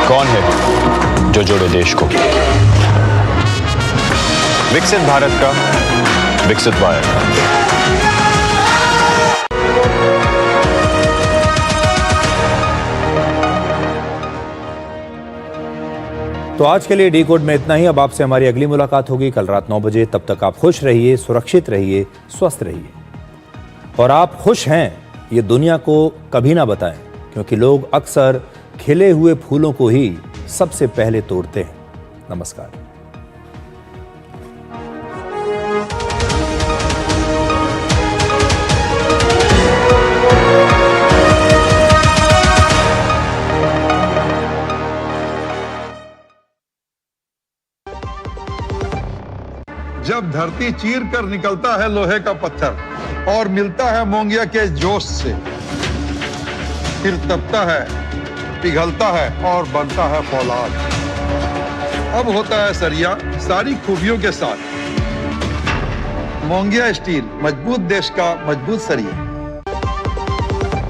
कौन है जो जोड़े देश को? विकसित भारत का विकसित वायर। तो आज के लिए डिकोड में इतना ही। अब आपसे हमारी अगली मुलाकात होगी कल रात 9 बजे। तब तक आप खुश रहिए, सुरक्षित रहिए, स्वस्थ रहिए। और आप खुश हैं ये दुनिया को कभी ना बताएं, क्योंकि लोग अक्सर खिले हुए फूलों को ही सबसे पहले तोड़ते हैं। नमस्कार। जब धरती चीर कर निकलता है लोहे का पत्थर, और मिलता है मोंगिया के जोश से, फिर तपता है, पिघलता है और बनता है फौलाद। अब होता है सरिया सारी खूबियों के साथ। मोंगिया स्टील, मजबूत देश का मजबूत सरिया।